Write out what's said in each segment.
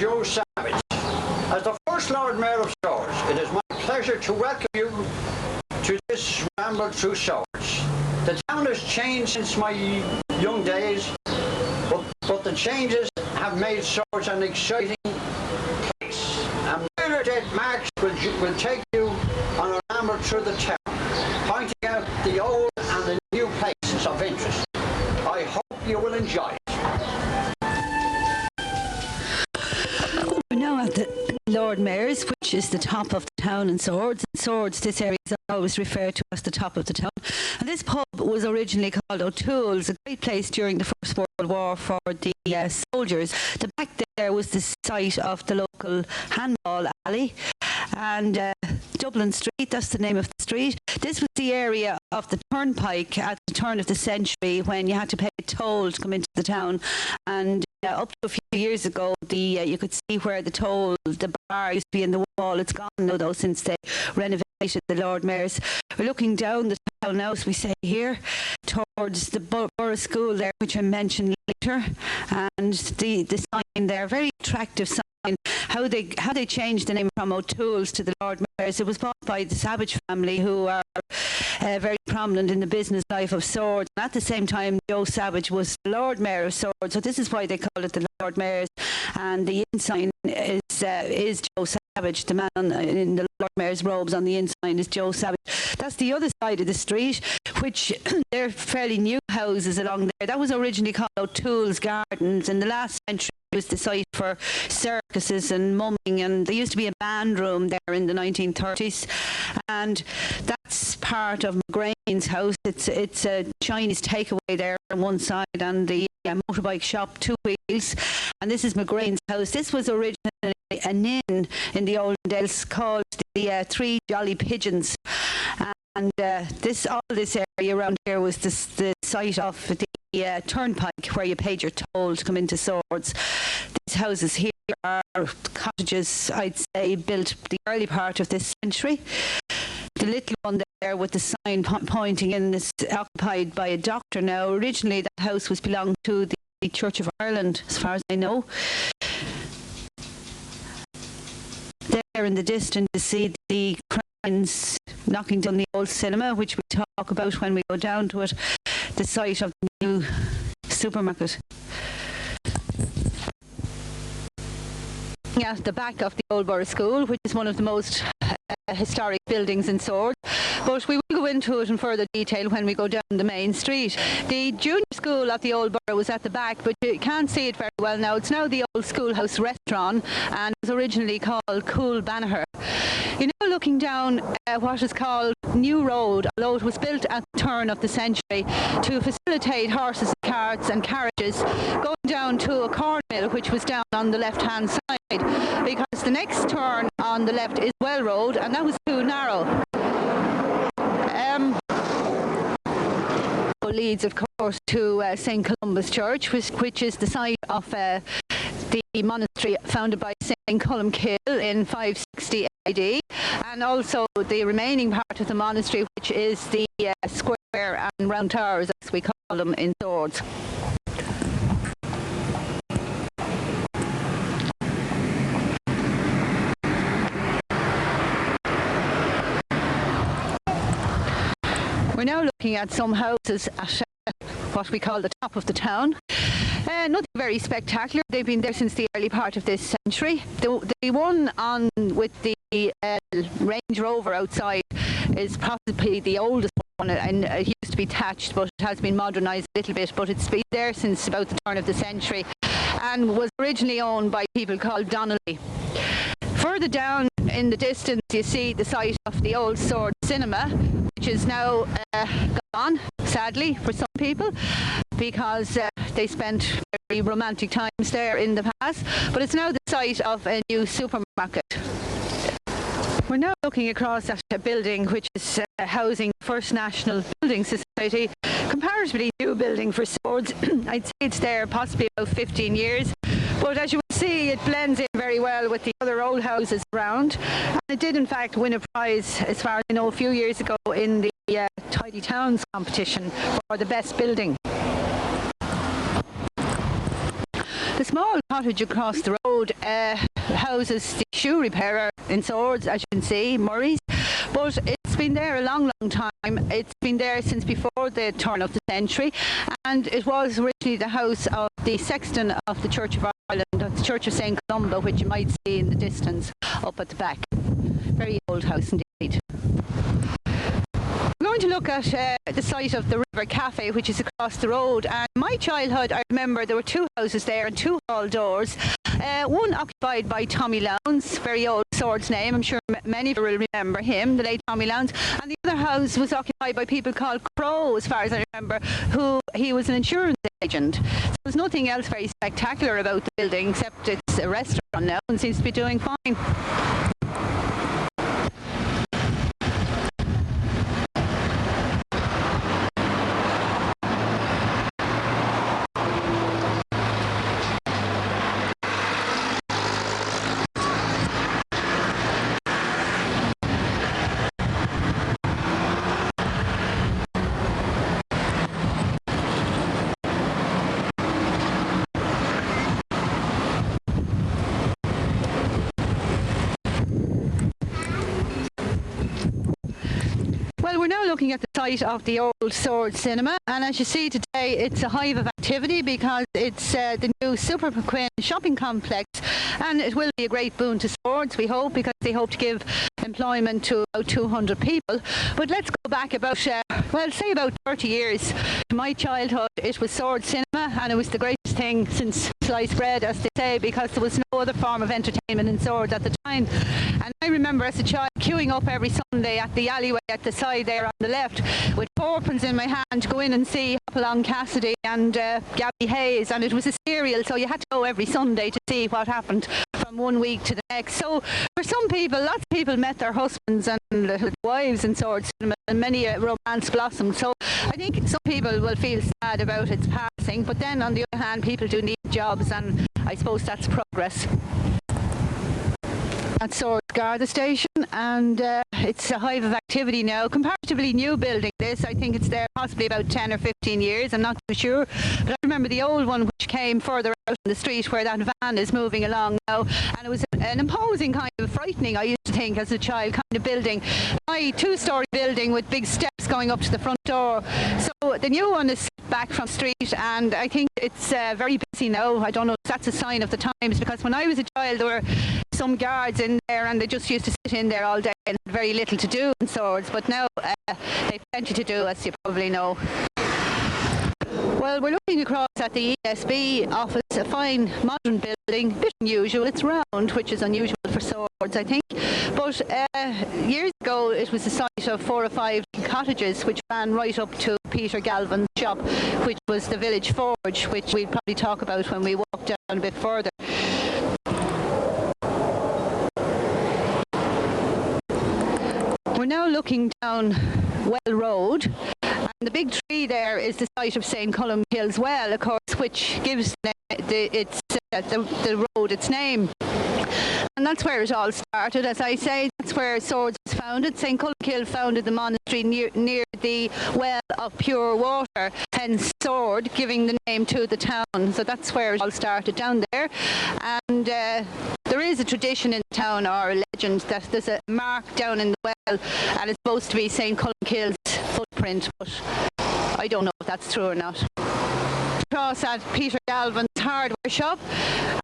Joe Savage. As the first Lord Mayor of Swords, it is my pleasure to welcome you to this ramble through Swords. The town has changed since my young days, but the changes have made Swords an exciting place. And Bernadette Marks will take you on a ramble through the town, pointing out the old and the new places of interest. I hope you will enjoy it. We're now at the Lord Mayor's, which is the top of the town in Swords. In Swords, this area is always referred to as the top of the town. And this pub was originally called O'Toole's, a great place during the First World War for the soldiers. The back there was the site of the local handball alley. And Dublin Street, that's the name of the street. This was the area of the turnpike at the turn of the century when you had to pay a toll to come into the town. And up to a few years ago, you could see where the bar used to be in the wall. It's gone now, though, since they renovated the Lord Mayor's. We're looking down the town now, as we say here, towards the Borough School there, which I mentioned later, and the sign there, very attractive sign. How they changed the name from O'Toole's to the Lord Mayor's. It was bought by the Savage family, who are very prominent in the business life of Swords. And at the same time, Joe Savage was the Lord Mayor of Swords, so this is why they call it the Lord Mayor's. And the ensign is Joe Savage. The man in the Lord Mayor's robes on the ensign is Joe Savage. That's the other side of the street, which they're fairly new houses along there. That was originally called O'Toole's Gardens in the last century. It was the site for circuses and mumming, and there used to be a band room there in the 1930s, and that's part of McGrain's house. It's a Chinese takeaway there on one side, and the motorbike shop, two wheels, and this is McGrain's house. This was originally an inn in the old days called the Three Jolly Pigeons, and all this area around here was the site of the turnpike where you paid your toll to come into Swords. These houses here are cottages, I'd say, built the early part of this century. The little one there with the sign pointing in is occupied by a doctor now. Originally that house was belonged to the Church of Ireland, as far as I know. There in the distance you see the cranes knocking down the old cinema, which we talk about when we go down to it, the site of the new supermarket. At the back of the Old Borough School, which is one of the most historic buildings in Swords, but we will go into it in further detail when we go down the main street. The junior school at the Old Borough was at the back, but you can't see it very well now. It's now the old schoolhouse restaurant, and it was originally called Cool Banagher. You're now looking down what is called New Road, although it was built at the turn of the century to facilitate horses and carts and carriages going down to a cornmill, which was down on the left-hand side, because the next turn on the left is Well Road, and that was too narrow. Leads, of course, to St. Columba's Church, which is the site of the monastery founded by St. Columkill in 560 AD, and also the remaining part of the monastery, which is the square and round towers, as we call them in Swords. We're now looking at some houses at what we call the top of the town. Nothing very spectacular. They've been there since the early part of this century. The one on with the Range Rover outside is possibly the oldest one, and it used to be thatched, but it has been modernised a little bit, but it's been there since about the turn of the century and was originally owned by people called Donnelly. Further down in the distance you see the site of the old Sword Cinema, which is now gone, sadly, for some people, because they spent very romantic times there in the past, but it's now the site of a new supermarket. We're now looking across at a building which is housing First National Building Society, comparatively new building for Swords. I'd say it's there possibly about 15 years, but as you will see, it blends in very well with the other old houses around, and it did in fact win a prize, as far as I know, a few years ago in the Tidy Towns competition for the best building. The small cottage across the road houses the shoe repairer in Swords, as you can see, Murray's. But it's been there a long, long time. It's been there since before the turn of the century, and it was originally the house of the sexton of the Church of Ireland, of the Church of St. Columba, which you might see in the distance up at the back. Very old house indeed. We're going to look at the site of the River Cafe, which is across the road. And in my childhood, I remember there were two houses there and two hall doors. One occupied by Tommy Lowndes, very old Swords name. I'm sure many of you will remember him, the late Tommy Lowndes. And the other house was occupied by people called Crow, as far as I remember, who he was an insurance agent. So there's nothing else very spectacular about the building, except it's a restaurant now and seems to be doing fine. Well, we're now looking at the site of the old Swords Cinema, and as you see today, it's a hive of activity because it's the new Super Quinn shopping complex, and it will be a great boon to Swords, we hope, because they hope to give employment to about 200 people. But let's go back about, well, say about 30 years to my childhood. It was Swords Cinema, and it was the greatest thing since sliced bread, as they say, because there was no other form of entertainment in Swords at the time. And I remember as a child queuing up every Sunday at the alleyway at the side there on the left with fourpence in my hand to go in and see Hopalong Cassidy and Gabby Hayes, and it was a serial, so you had to go every Sunday to see what happened from one week to the next. So for some people, lots of people met their husbands and wives in Swords Cinema, and many a romance blossomed. So I think some people will feel sad about its passing, but then on the other hand, people do need jobs, and I suppose that's progress. At Swords Garda Station, and it's a hive of activity now. Comparatively new building this. I think it's there possibly about 10 or 15 years, I'm not too sure. But I remember the old one which came further out in the street where that van is moving along now, and it was an imposing kind of frightening, I used to think as a child, kind of building. My two-storey building with big steps going up to the front door. So the new one is back from the street, and I think it's very busy now. I don't know if that's a sign of the times, because when I was a child there were some guards in there and they just used to sit in there all day and had very little to do in Swords, but now they've plenty to do, as you probably know. Well, we're looking across at the ESB office, a fine modern building, a bit unusual. It's round, which is unusual for Swords, I think. But years ago it was the site of 4 or 5 cottages which ran right up to Peter Galvin's shop, which was the village forge, which we'll probably talk about when we walk down a bit further. We're now looking down Well Road, and the big tree there is the site of St. Columkille's Well, of course, which gives the road its name. And that's where it all started, as I say. That's where Swords was founded. St. Columkille founded the monastery near the well of pure water, hence Sword, giving the name to the town. So that's where it all started, down there. And there is a tradition in the town, or a legend, that there's a mark down in the well, and it's supposed to be St. Columkille's footprint, but I don't know if that's true or not. Across at Peter Galvin's hardware shop.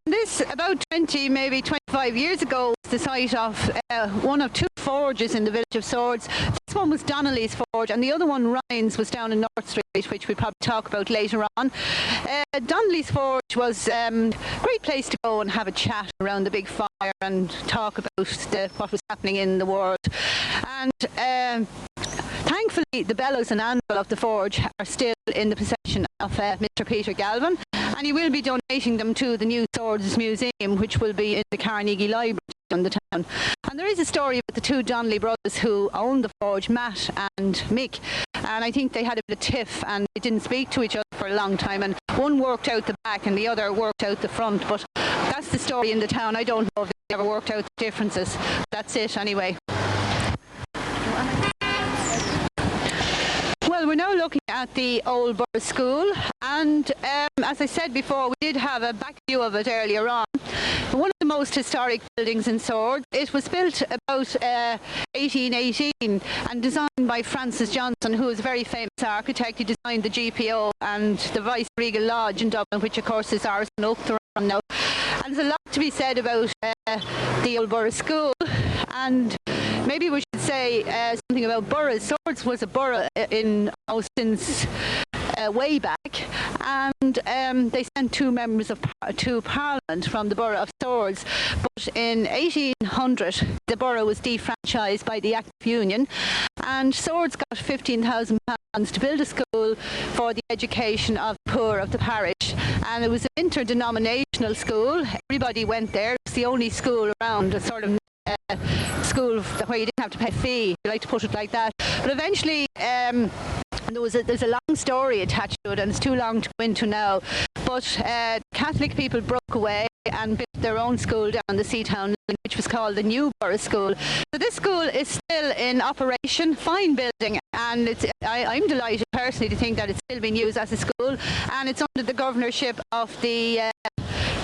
And this, about 20, maybe 25 years ago, was the site of one of 2 forges in the village of Swords. This one was Donnelly's forge, and the other one, Ryan's, was down in North Street, which we'll probably talk about later on. Donnelly's forge was a great place to go and have a chat around the big fire and talk about what was happening in the world. And thankfully, the bellows and anvil of the forge are still in the possession of Mr. Peter Galvin, and he will be donating them to the new Swords Museum, which will be in the Carnegie Library in the town. And there is a story about the 2 Donnelly brothers who owned the forge, Matt and Mick, and I think they had a bit of tiff and they didn't speak to each other for a long time, and one worked out the back and the other worked out the front. But that's the story in the town. I don't know if they ever worked out the differences. That's it anyway. Well, we're we're now looking at the old Borough School, and as I said before, we did have a back view of it earlier on. One of the most historic buildings in Swords. It was built about 1818 and designed by Francis Johnson, who is a very famous architect. He designed the GPO and the Vice-Regal Lodge in Dublin, which of course is ours in Oakthorpe now. And there's a lot to be said about the old Borough School, and maybe we should say something about boroughs. Swords was a borough since way back, and they sent two members to Parliament from the borough of Swords. But in 1800, the borough was defranchised by the Act of Union, and Swords got £15,000 to build a school for the education of the poor of the parish. And it was an interdenominational school. Everybody went there. It was the only school around, a sort of school where you didn't have to pay a fee, if you like to put it like that. But eventually, there's a long story attached to it, and it's too long to go into now. But Catholic people broke away and built their own school down the Seatown, which was called the New Borough School. So this school is still in operation, fine building, and I'm delighted personally to think that it's still being used as a school, and it's under the governorship of the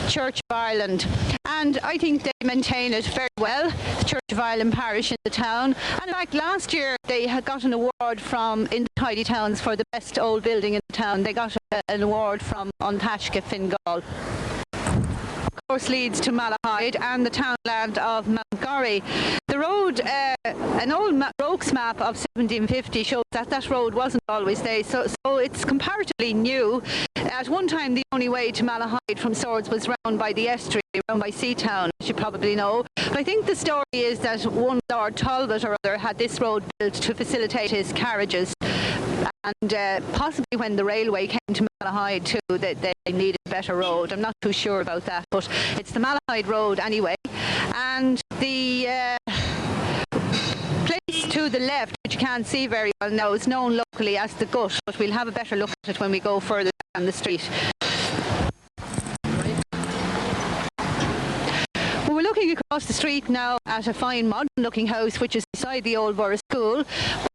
Church of Ireland, and I think they maintain it very well, the Church of Ireland parish in the town. And in fact, last year they had got an award from In the Tidy Towns for the best old building in the town. They got an award from An Taisce Fingal. Course leads to Malahide and the townland of Mountgory. The road, an old Rokes map of 1750 shows that road wasn't always there, so it's comparatively new. At one time, the only way to Malahide from Swords was round by the estuary, round by Seatown, as you probably know. But I think the story is that one Lord Talbot or other had this road built to facilitate his carriages. And possibly when the railway came to Malahide too, they needed a better road. I'm not too sure about that, but it's the Malahide road anyway. And the place to the left, which you can't see very well now, is known locally as the Gut, but we'll have a better look at it when we go further down the street. Well, we're looking across the street now at a fine modern looking house which is beside the old Borough School,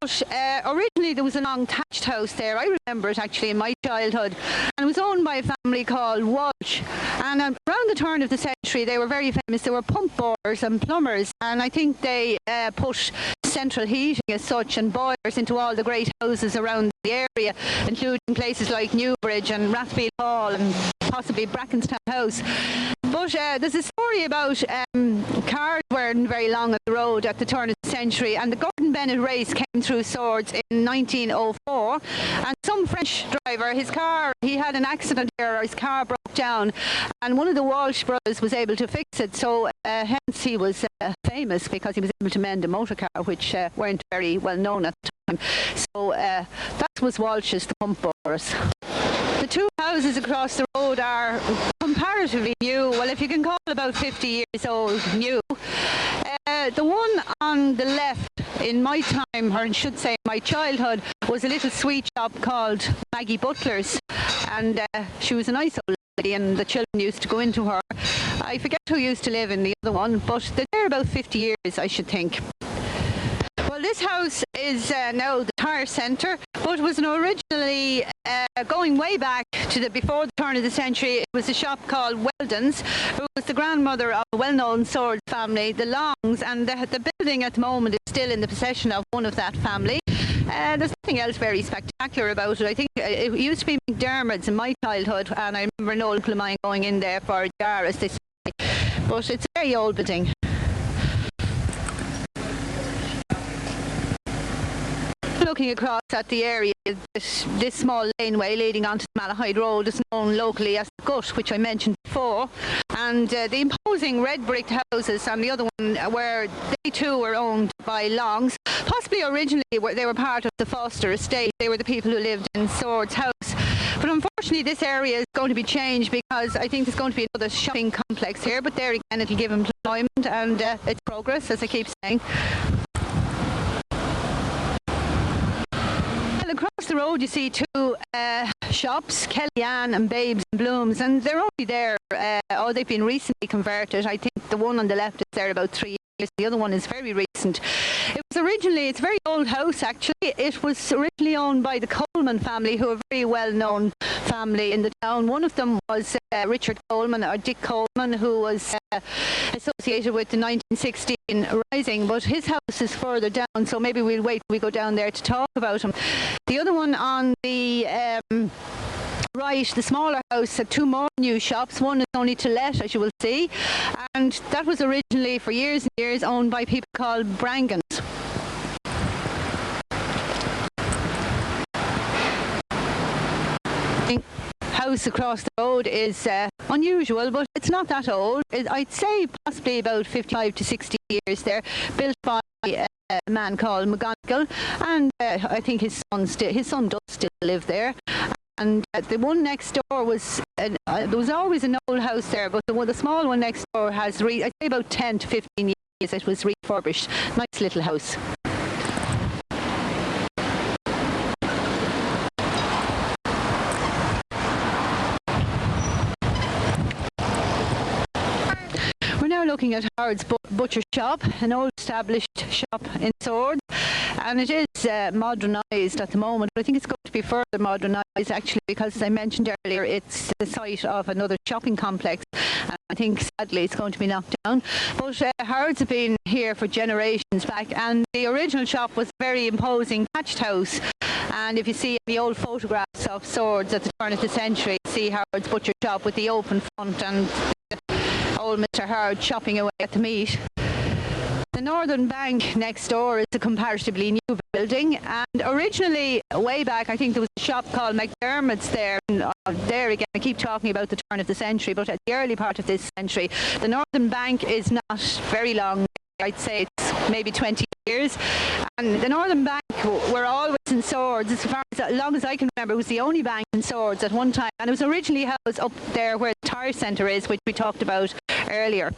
but originally there was a long thatched house there. I remember it actually in my childhood, and it was owned by a family called Walsh, and around the turn of the century they were very famous. They were pump borers and plumbers, and I think they put central heating as such and boilers into all the great houses around the area, including places like Newbridge and Rathfield Hall and possibly Brackenstown House. But there's a story about cars weren't very long on the road at the turn of the century, and the Gordon Bennett race came through Swords in 1904, and some French driver, he had an accident here, or his car broke down, and one of the Walsh brothers was able to fix it, so hence he was famous, because he was able to mend a motor car, which weren't very well known at the time. So that was Walsh's, the pump borers. The two houses across the road are comparatively new. Well, if you can call about 50 years old new. The one on the left, in my time, or I should say my childhood, was a little sweet shop called Maggie Butler's, and she was a nice old lady, and the children used to go into her. I forget who used to live in the other one, but they're there about 50 years, I should think. Well, this house is now the tire centre, but was originally, going way back to before the turn of the century, it was a shop called Weldon's, who was the grandmother of a well-known Swords family, the Longs, and the building at the moment is still in the possession of one of that family. There's nothing else very spectacular about it. I think it used to be McDermott's in my childhood, and I remember an old uncle of mine going in there for a jar, as they say. But it's a very old building. Looking across at the area, this small laneway leading onto the Malahide Road is known locally as the Gut, which I mentioned before, and the imposing red brick houses on the other one, where they too were owned by Longs. Possibly originally they were part of the Foster estate. They were the people who lived in Swords House. But unfortunately this area is going to be changed, because I think there's going to be another shopping complex here, but there again it'll give employment and it's progress, as I keep saying. Across the road you see two shops, Kellyanne and Babes and Blooms, and they're only there, they've been recently converted. I think the one on the left is there about 3 years. The other one is very recent. It's a very old house actually. It was originally owned by the Coleman family, who are a very well-known family in the town. One of them was Richard Coleman, or Dick Coleman, who was associated with the 1916 Rising, but his house is further down, so maybe we'll wait till we go down there to talk about him. The other one on the right, the smaller house, had two more new shops. One is only to let, as you will see, and that was originally for years and years owned by people called Brangans. House across the road is unusual, but it's not that old. I'd say possibly about 55 to 60 years there, built by a man called McGonigal, and I think his son does still live there. And the one next door was, there was always an old house there, but the small one next door has, I'd say about 10 to 15 years it was refurbished. Nice little house. We're now looking at Howard's Butcher Shop, an old established shop in Swords, and it is modernised at the moment, but I think it's going to be further modernised actually, because as I mentioned earlier, it's the site of another shopping complex, and I think sadly it's going to be knocked down. But Howard's have been here for generations back, and the original shop was a very imposing thatched house, and if you see the old photographs of Swords at the turn of the century, you see Howard's Butcher Shop with the open front and old Mr. Howard chopping away at the meat. The northern bank next door is a comparatively new building, and originally way back I think there was a shop called McDermott's there, and there again I keep talking about the turn of the century, but at the early part of this century. The northern bank is not very long, I'd say it's maybe 20 years, and the northern bank were always in Swords. As long as I can remember, it was the only bank in Swords at one time, and it was originally housed up there where the tire centre is, which we talked about earlier.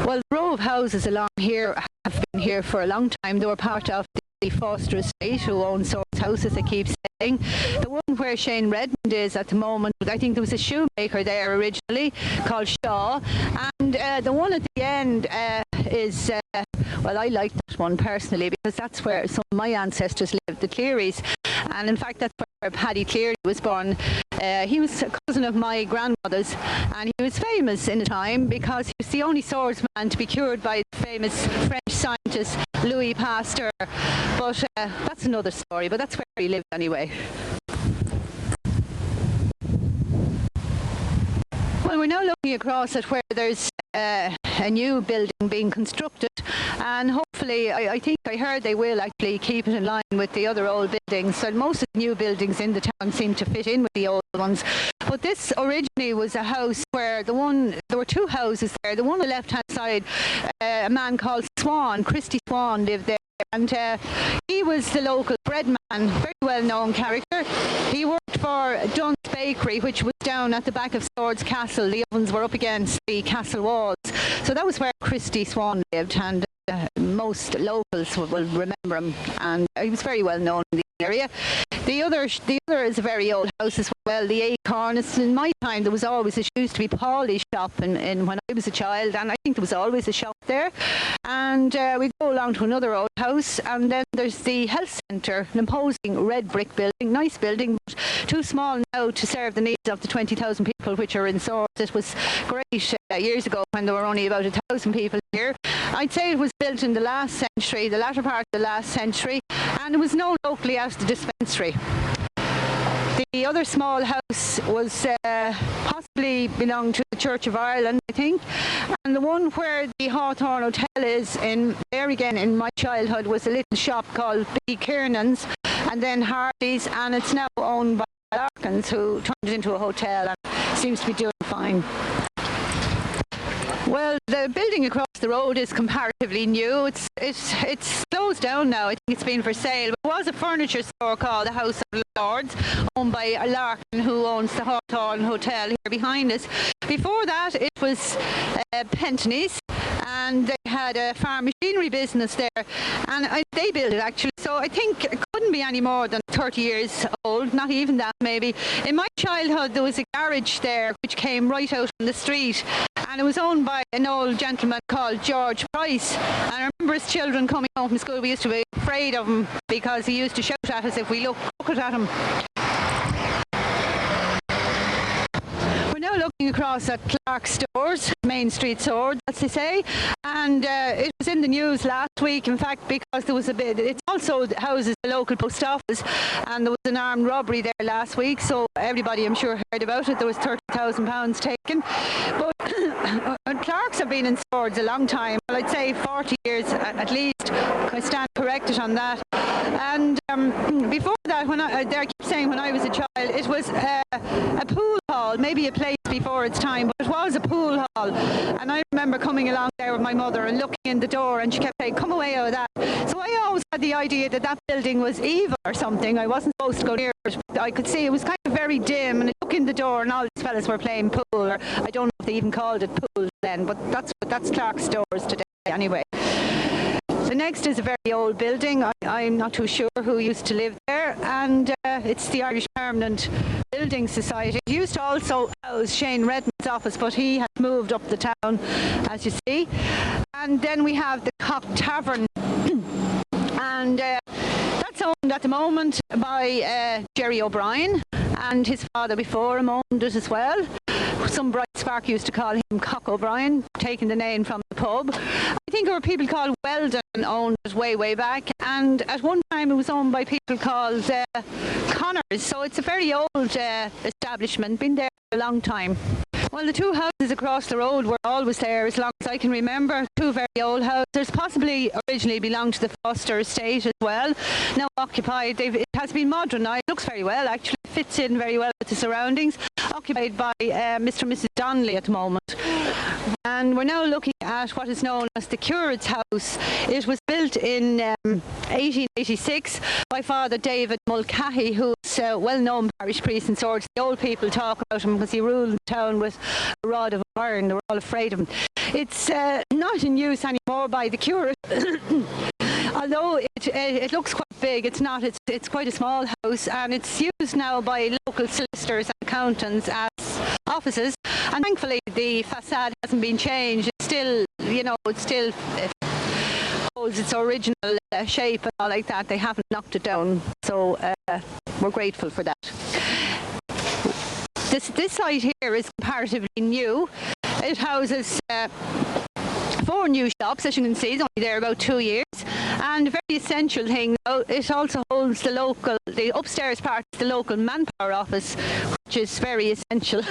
Well, the row of houses along here have been here for a long time. They were part of the Foster estate, who owned Swords houses, I keep saying. The one where Shane Redmond is at the moment, I think there was a shoemaker there originally called Shaw, and the one at the end is, well, I like that one personally, because that's where some of my ancestors lived, the Clearys, and in fact that's where Paddy Cleary was born. He was a cousin of my grandmother's, and he was famous in the time because he was the only swordsman to be cured by the famous French scientist Louis Pasteur. But that's another story, but that's where he lived anyway. Well, we're now looking across at where there's a new building being constructed, and hopefully, I think I heard they will actually keep it in line with the other old buildings. So most of the new buildings in the town seem to fit in with the old ones. But this originally was a house where there were two houses there. The one on the left-hand side, a man called Swan, Christy Swan, lived there. And he was the local bread man, very well-known character. He worked for Dunn's Bakery, which was down at the back of Swords Castle. The ovens were up against the castle walls. So that was where Christy Swan lived, and most locals will remember him, and he was very well known in the area. The other is a very old house as well, the Acorn. In my time there was always, it used to be Paulie's shop in when I was a child, and I think there was always a shop there. And we go along to another old house, and then there's the health centre, an imposing red brick building, nice building, but too small now to serve the needs of the 20,000 people which are in Swords. It was great years ago when there were only about 1,000 people here. I'd say it was built in the last century, the latter part of the last century, and it was known locally as the dispensary. The other small house was possibly belonged to the Church of Ireland, I think, and the one where the Hawthorne Hotel is, there again in my childhood, was a little shop called B. Kiernan's, and then Hardy's, and it's now owned by Larkins, who turned it into a hotel and seems to be doing fine. Well, the building across the road is comparatively new. It's closed down now. I think it's been for sale. But it was a furniture store called the House of Lords, owned by Larkin, who owns the Hawthorne Hotel here behind us. Before that, it was Pentony's, and they had a farm machinery business there, and they built it actually, so I think it couldn't be any more than 30 years old, not even that maybe. In my childhood there was a garage there which came right out on the street, and it was owned by an old gentleman called George Price, and I remember as children coming home from school we used to be afraid of him because he used to shout at us if we looked at him. We're now looking across at Clark's Stores, Main Street Swords, as they say, and it was in the news last week, in fact, because there was a bit, it also houses the local post office, and there was an armed robbery there last week, so everybody I'm sure heard about it. There was £30,000 taken, but Clark's have been in Swords a long time, well, I'd say 40 years at least. I stand corrected on that. And before that, when I keep saying when I was a child, it was a pool hall, maybe a place before its time, but it was a pool hall. And I remember coming along there with my mother and looking in the door, and she kept saying, "Come away out of that." So I always had the idea that that building was evil or something. I wasn't supposed to go near it. I could see it was kind of very dim, and I looked in the door, and all these fellas were playing pool, or I don't know if they even called it pool then, but that's Clark's Stores today anyway. The next is a very old building. I'm not too sure who used to live there, and it's the Irish Permanent Building Society. It used to also house Shane Redmond's office, but he has moved up the town, as you see. And then we have the Cock Tavern, and that's owned at the moment by Jerry O'Brien, and his father before him owned it as well. Some bright spark used to call him Cock O'Brien, taking the name from the pub. I think there were people called Weldon owned it way back, and at one time it was owned by people called Connors, so it's a very old establishment, been there for a long time. Well, the two houses across the road were always there as long as I can remember. Two very old houses, possibly originally belonged to the Foster estate as well. Now occupied, it has been modernised, looks very well actually, fits in very well with the surroundings. Occupied by Mr. and Mrs. Donnelly at the moment. And we're now looking at what is known as the Curate's House. It was built in 1886 by Father David Mulcahy, who's a well-known parish priest in Swords. The old people talk about him because he ruled the town with a rod of iron. They were all afraid of him. It's not in use anymore by the curate. Although it looks quite big, it's not. It's quite a small house, and it's used now by local solicitors and accountants as offices. And thankfully, the facade hasn't been changed. It's still, it still holds its original shape and all like that. They haven't knocked it down, so we're grateful for that. This site here is comparatively new. It houses 4 new shops, as you can see. It's only there about 2 years. And a very essential thing, it also holds the upstairs part of the local manpower office, which is very essential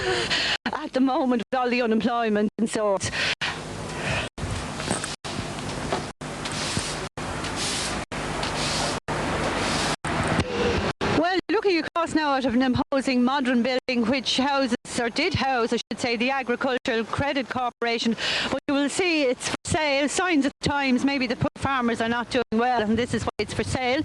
at the moment with all the unemployment and so on. Well, looking across now out of an imposing modern building which houses, or did house, I should say, the Agricultural Credit Corporation, but you will see it's for sale. Signs at the times, maybe the poor farmers are not doing well, and this is why it's for sale.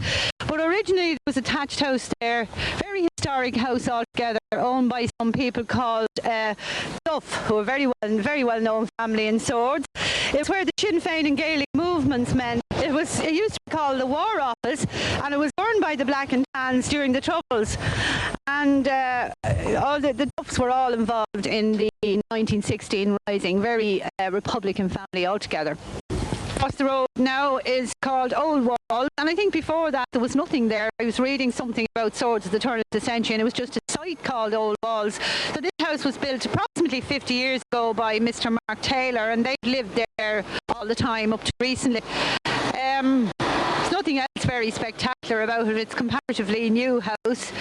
But originally there was a thatched house there, very historic house altogether, owned by some people called Duff, who are very well known family in Swords. It's where the Sinn Féin and Gaelic movements met. It used to be called the War Office, and it was run by the Black and Tans during the Troubles. And all the Duffs were all involved in the 1916 Rising, very Republican family altogether. Across the road now is called Old Walls, and I think before that there was nothing there. I was reading something about Swords at the turn of the century, and it was just a site called Old Walls. So this house was built approximately 50 years ago by Mr. Mark Taylor, and they lived there all the time up to recently. There's nothing else very spectacular about it. It's a comparatively new house.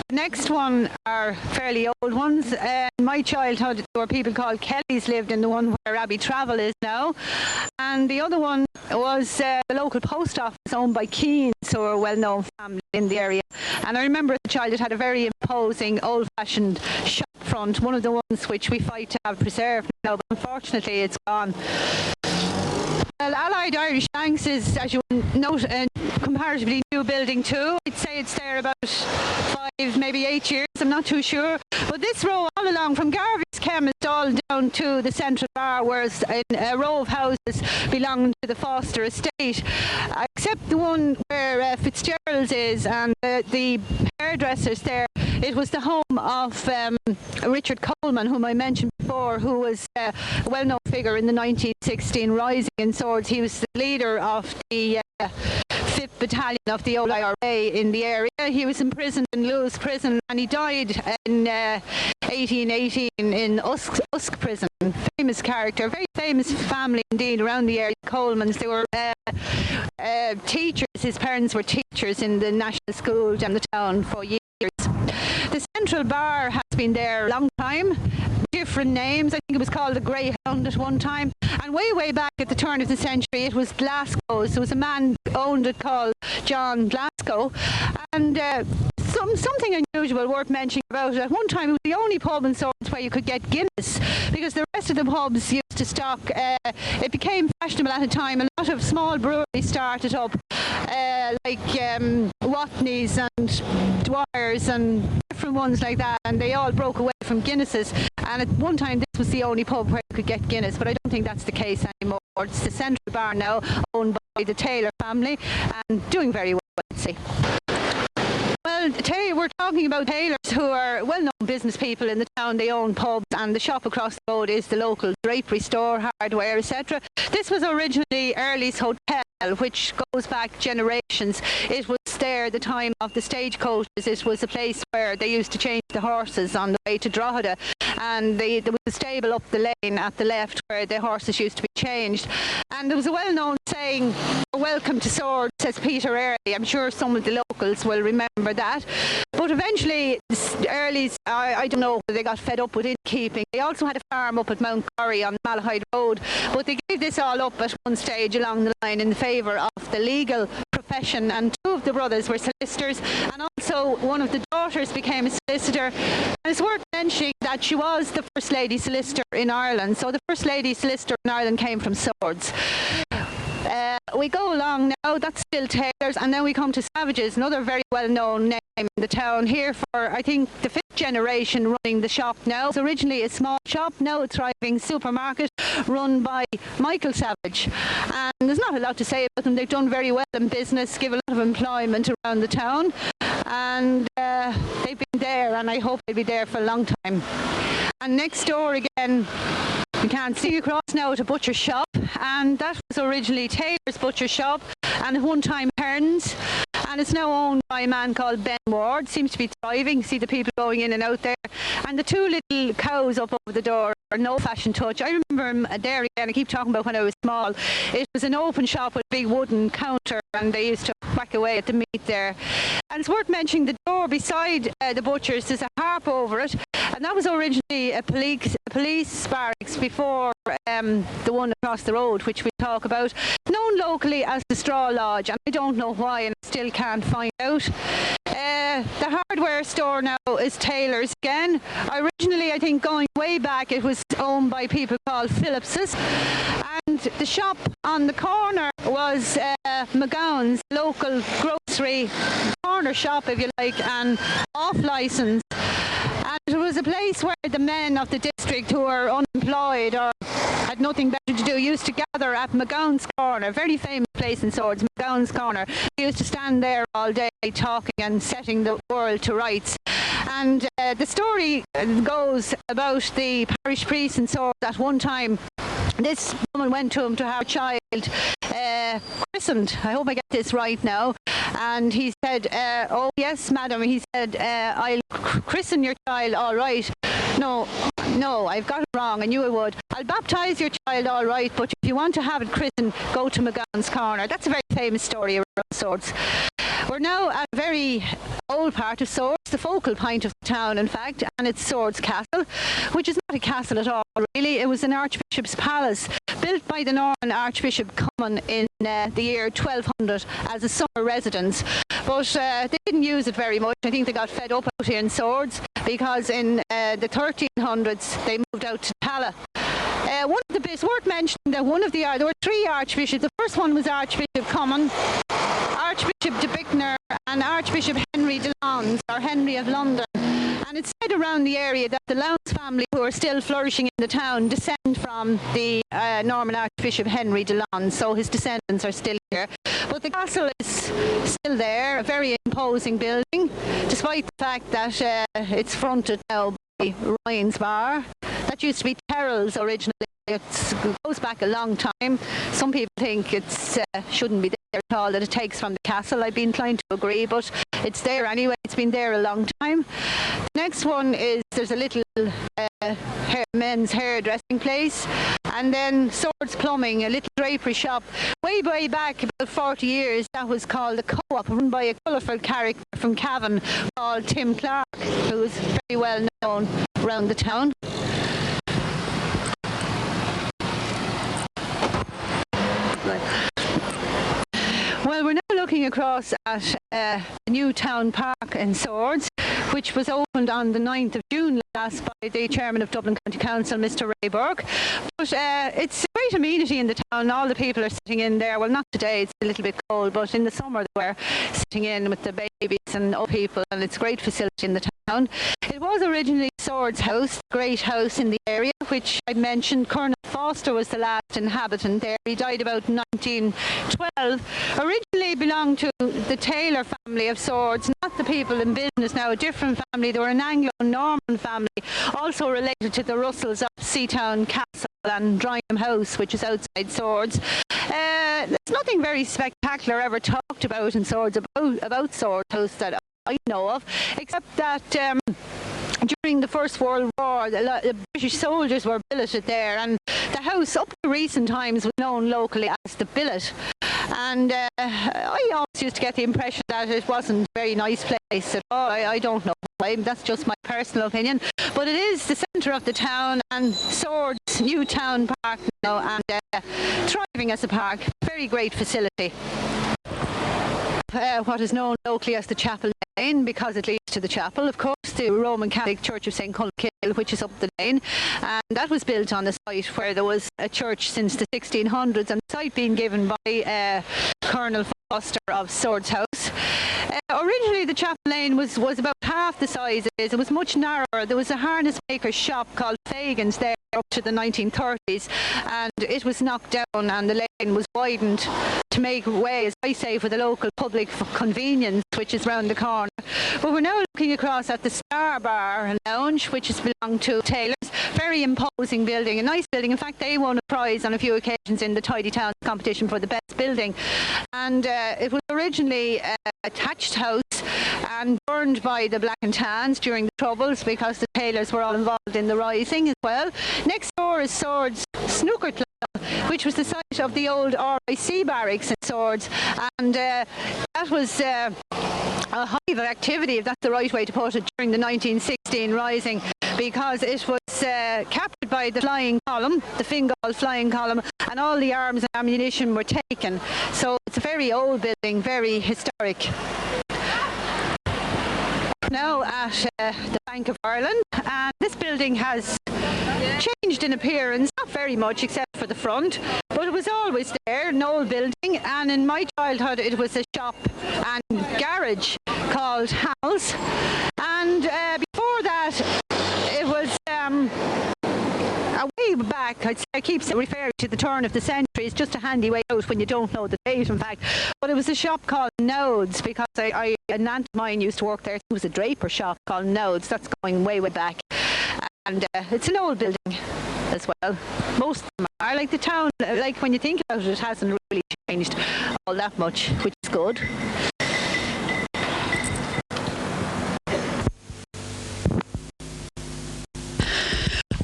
The next one are fairly old ones. In my childhood there were people called Kellys lived in the one where Abbey Travel is now, and the other one was the local post office owned by Keanes, who are a well-known family in the area. And I remember as a child it had a very imposing old-fashioned shop front, one of the ones which we fight to have preserved now, but unfortunately it's gone. Well, Allied Irish Banks is, as you note, a comparatively new building too. I'd say it's there about 5, maybe 8 years, I'm not too sure. But this row all along from Garvey's Chemist all down to the Central Bar, whereas a row of houses belonging to the Foster estate, except the one where Fitzgerald's is and the hairdressers there. It was the home of Richard Coleman, whom I mentioned before, who was a well-known figure in the 1916 Rising in Swords. He was the leader of the 5th Battalion of the old IRA in the area. He was imprisoned in Lewes Prison and he died in 1818 in Usk Prison. Famous character, very famous family indeed around the area, Colemans. They were teachers. His parents were teachers in the national school down the town for years. The Central Bar has been there a long time. Different names. I think it was called the Greyhound at one time. And way back at the turn of the century, it was Glasgow's. There was a man who owned it called John Glasgow. And something unusual worth mentioning about it. At one time, it was the only pub in Swords where you could get Guinness, because the rest of the pubs used to stock. It became fashionable at a time. A lot of small breweries started up, like Watney's and Dwyer's and different ones like that, and they all broke away from Guinnesses. And at one time, this was the only pub where you could get Guinness, but I don't think that's the case anymore. It's the Central Bar now, owned by the Taylor family, and doing very well, I'd say. Well, we're talking about Taylors, who are well-known business people in the town. They own pubs, and the shop across the road is the local drapery store, hardware, etc. This was originally Early's Hotel, which goes back generations. It was there the time of the stagecoaches. It was a place where they used to change the horses on the way to Drogheda, and there was a stable up the lane at the left where the horses used to be changed. And there was a well-known saying, "Welcome to Swords," says Peter Early. I'm sure some of the locals will remember that. But eventually, Early's, I don't know whether they got fed up with innkeeping. They also had a farm up at Mount Corrie on Malahide Road, but they gave this all up at one stage along the line in favour of the legal profession, and two of the brothers were solicitors, and also one of the daughters became a solicitor. And it's worth mentioning that she was the First Lady Solicitor in Ireland, so the First Lady Solicitor in Ireland came from Swords. We go along now, that's still Taylor's, and then we come to Savage's, another very well-known name in the town, here for, I think, the 5th generation running the shop now. It's originally a small shop, now a thriving supermarket run by Michael Savage. And there's not a lot to say about them. They've done very well in business, give a lot of employment around the town, and they've been there, and I hope they'll be there for a long time. And next door again, we can see across now to Butcher's Shop, and that was originally Taylor's Butcher Shop, and at one time Hearn's, and it's now owned by a man called Ben Ward. Seems to be thriving. See the people going in and out there, and the two little cows up over the door are no fashion touch. I remember them there again. I keep talking about when I was small. It was an open shop with a big wooden counter, and they used to whack away at the meat there. And it's worth mentioning the door beside the butcher's, there's a harp over it, and that was originally a police barracks before the one across the road, which we talk about, known locally as the Straw Lodge, and I don't know why, and I still can't find out. The hardware store now is Taylor's again. Originally, I think going way back, it was owned by people called Phillips's, and the shop on the corner was McGowan's, local grocery corner shop, if you like, and off licence. And it was a place where the men of the district who were unemployed or had nothing better to do used to gather at McGowan's Corner, very famous place in Swords, McGowan's Corner. They used to stand there all day talking and setting the world to rights. And the story goes about the parish priest in Swords. At one time, this woman went to him to have a child christened. I hope I get this right now. And he said, "Oh yes, madam." He said, "I'll christen your child, all right." No, I've got it wrong. I knew I would. "I'll baptise your child, all right, but if you want to have it christened, go to McGowan's Corner." That's a very famous story around Swords. We're now at a very old part of Swords, the focal point of the town, in fact, and it's Swords Castle, which is not a castle at all, really. It was an archbishop's palace built by the Norman Archbishop Cummin in the year 1200 as a summer residence. But they didn't use it very much. I think they got fed up out here in Swords, because in the 1300s they moved out to Tala. One of the bits worth mentioning that there were three archbishops. The first one was Archbishop Cummin, Archbishop de Bicknor, and Archbishop Henry de Lons, or Henry of London. And And it's said around the area that the Lowndes family, who are still flourishing in the town, descend from the Norman Archbishop Henry de Lon, so his descendants are still here. But the castle is still there, a very imposing building, despite the fact that it's fronted now by Ryan's Bar. That used to be Terrell's originally. It goes back a long time. Some people think it shouldn't be there at all, that it takes from the castle. I'd be inclined to agree, but it's there anyway. It's been there a long time. The next one is, there's a little men's hairdressing place, and then Swords Plumbing, a little drapery shop. Way back, about 40 years, that was called the Co-op, run by a colourful character from Cavan called Tim Clark, who was very well known around the town. Well, we're now looking across at the new town park in Swords, which was opened on the 9th of June last by the chairman of Dublin County Council, Mr. Ray Burke. But it's a great amenity in the town. All the people are sitting in there. Well, not today, it's a little bit cold, but in the summer they were sitting in with the babies and old people, and it's a great facility in the town. It was originally Swords House, a great house in the area, which I mentioned. Colonel Foster was the last inhabitant there. He died about 1912. Originally belonged to the Taylor family of Swords, not the people in business now, a different family. They were an Anglo-Norman family, also related to the Russells of Seatown Castle and Dryham House, which is outside Swords. There's nothing very spectacular ever talked about in Swords, about Swords House that I know of, except that during the First World War, the British soldiers were billeted there, and the house up to recent times was known locally as the Billet. And I always used to get the impression that it wasn't a very nice place at all. I don't know why, that's just my personal opinion. But it is the centre of the town, and Swords new town park now, and thriving as a park. Very great facility. What is known locally as the Chapel Lane, because it leads to the chapel, of course, the Roman Catholic Church of St. Columkill, which is up the lane, and that was built on the site where there was a church since the 1600s, and the site being given by Colonel Foster of Swords House. Originally the Chapel Lane was about half the size it is. It was much narrower. There was a harness maker's shop called Fagan's there up to the 1930s, and it was knocked down and the lane was widened to make way, as I say, for the local public convenience, which is round the corner. But we're now looking across at the Star Bar and Lounge, which has belonged to Taylor's. Very imposing building, a nice building. In fact, they won a prize on a few occasions in the Tidy Towns competition for the best building. And it was originally a thatched house and burned by the Black and Tans during the Troubles, because the Taylors were all involved in the Rising as well. Next door is Swords Snooker Club, which was the site of the old RIC barracks in Swords, and that was a hive of activity, if that's the right way to put it, during the 1916 Rising, because it was captured by the flying column, the Fingal flying column, and all the arms and ammunition were taken. So it's a very old building, very historic. Now at the Bank of Ireland, and this building has changed in appearance, not very much except for the front, but it was always there, an old building, and in my childhood it was a shop and garage called Hal's, and before that it was way back. I keep referring to the turn of the century. It's just a handy way out when you don't know the date, in fact. But it was a shop called Nodes, because an aunt of mine used to work there. It was a draper shop called Nodes. That's going way back. And it's an old building as well. Most of them are. Like the town, like when you think about it, it hasn't really changed all that much, which is good.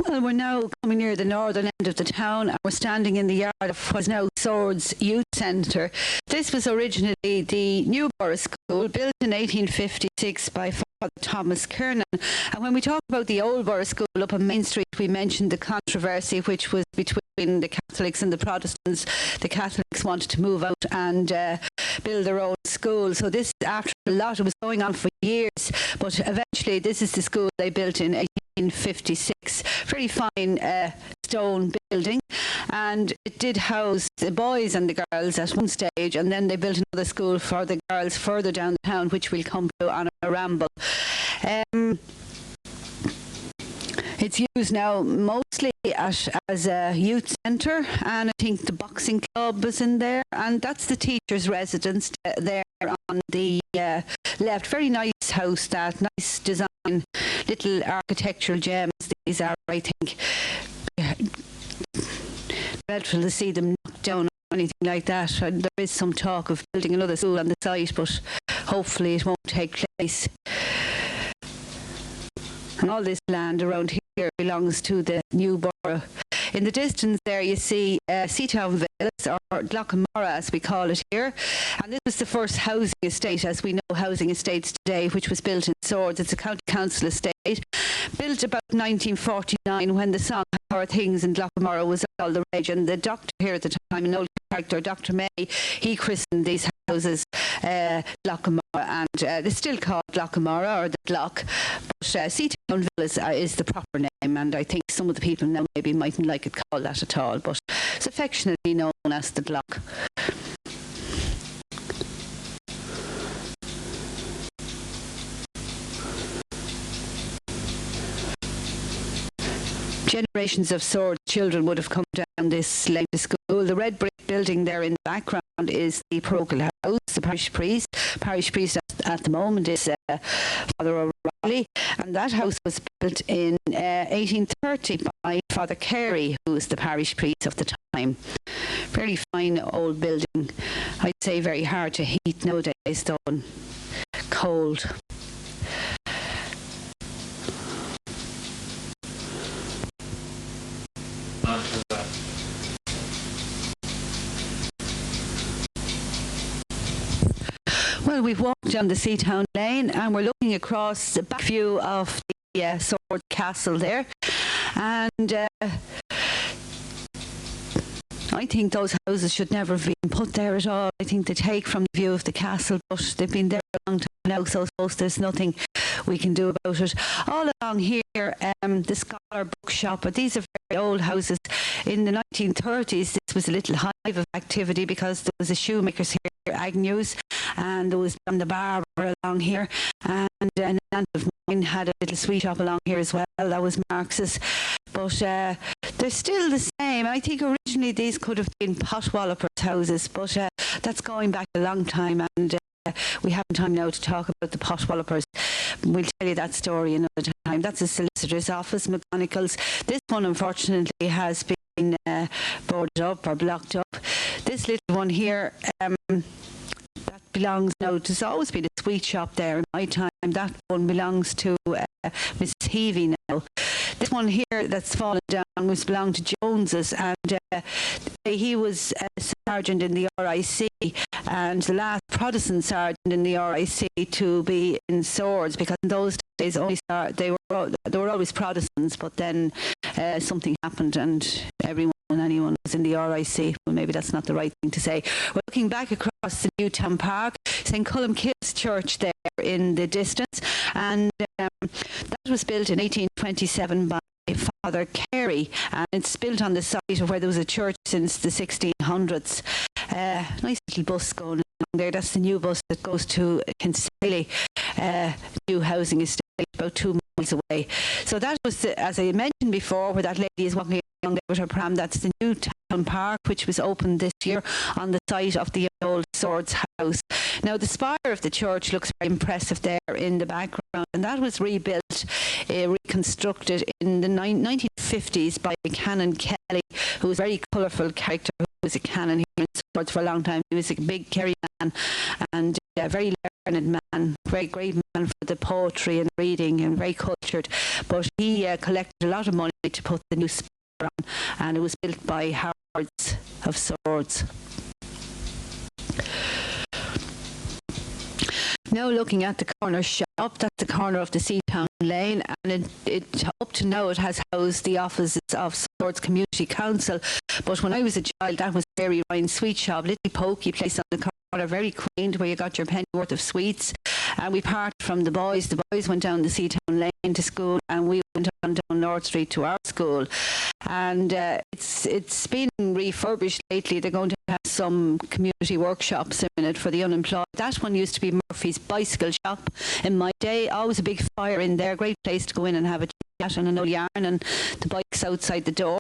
Well, we're now coming near the northern end of the town, and we're standing in the yard of what's now Swords Youth Centre. This was originally the New Borough School, built in 1856 by Father Thomas Kiernan. And when we talk about the Old Borough School up on Main Street, we mentioned the controversy which was between the Catholics and the Protestants. The Catholics wanted to move out and build their own school. So this, after a lot, it was going on for years, but eventually this is the school they built in 1856. Very fine stone building, and it did house the boys and the girls at one stage, and then they built another school for the girls further down the town, which we'll come to on a ramble. It's used now mostly as a youth centre, and I think the boxing club is in there, and that's the teacher's residence there on the left. Very nice house, that nice design, little architectural gems these are, I think. Dreadful to see them knocked down or anything like that. And there is some talk of building another school on the site, but hopefully it won't take place. And all this land around here belongs to the new borough. In the distance there you see Seatown Villas, or Glockamara as we call it here. And this was the first housing estate, as we know housing estates today, which was built in Swords. It's a county council estate, built about 1949, when the song How Are Things in Glockamara was all the rage. And the doctor here at the time, an old character, Dr. May, he christened these houses Glockamara, and they're still called Glockamara, or the Glock, but Seatown Villas is the proper name, and I think some of the people now maybe mightn't like it called that at all, but it's affectionately known as the Glock. Generations of Swords children would have come down this lane to school. The red brick building there in the background is the parochial house, the parish priest. Parish priest at the moment is Father O'Reilly, and that house was built in 1830 by Father Carey, who was the parish priest of the time. Very fine old building. I'd say very hard to heat nowadays, though, and cold. Well, we've walked down the Seatown Lane and we're looking across the back view of the Swords Castle there, and I think those houses should never have been put there at all. I think they take from the view of the castle, but they've been there a long time now, so I suppose there's nothing we can do about it. All along here, the Scholar Bookshop, but these are very old houses. In the 1930s, this was a little hive of activity because there was a shoemaker's here, Agnew's, and there was John the Barber along here, and an aunt of mine had a little sweet shop along here as well. That was Marks's. But they're still the same. I think originally these could have been potwallopers' houses, but that's going back a long time, and we haven't time now to talk about the potwallopers. We'll tell you that story another time. That's a solicitor's office, McGonagall's. This one, unfortunately, has been boarded up or blocked up. This little one here, that belongs now, there's always been a sweet shop there in my time. That one belongs to Miss Heavey now. This one here that's fallen down was belonged to Jones's, and he was a sergeant in the RIC, and the last Protestant sergeant in the RIC to be in Swords, because in those days they were always Protestants, but then something happened and anyone was in the RIC. Well, maybe that's not the right thing to say. We're looking back across the Newtown Park, St. Columba Church there in the distance, and that was built in 1827 by Father Carey, and it's built on the site of where there was a church since the 1600s. Nice little bus going along there. That's the new bus that goes to Kinsale, new housing estate, about 2 miles away. So that was, as I mentioned before, where that lady is walking along there with her pram. That's the Newtown Park, which was opened this year on the site of the old Swords house. Now, the spire of the church looks very impressive there in the background, and that was rebuilt, reconstructed in the 1950s by Canon Kelly, who was a very colourful character, who was a canon here in Swords for a long time. He was a big Kerry man and a very learned man, very great man for the poetry and reading, and very cultured. But he collected a lot of money to put the new spire on, and it was built by Howards of Swords. Now looking at the corner shop, that's the corner of the Seatown Lane, and it up to now it has housed the offices of Swords Community Council. But when I was a child, that was Dairy Ryan Sweet Shop, little pokey place on the corner, very quaint, where you got your penny worth of sweets. And we parted from the boys. The boys went down the Seatown Lane to school, and we went on down North Street to our school. And it's been refurbished lately. They're going to have some community workshops in it for the unemployed. That one used to be Murphy's Bicycle Shop in my day. Always a big fire in there. Great place to go in and have a chat and an old yarn and the bikes outside the door.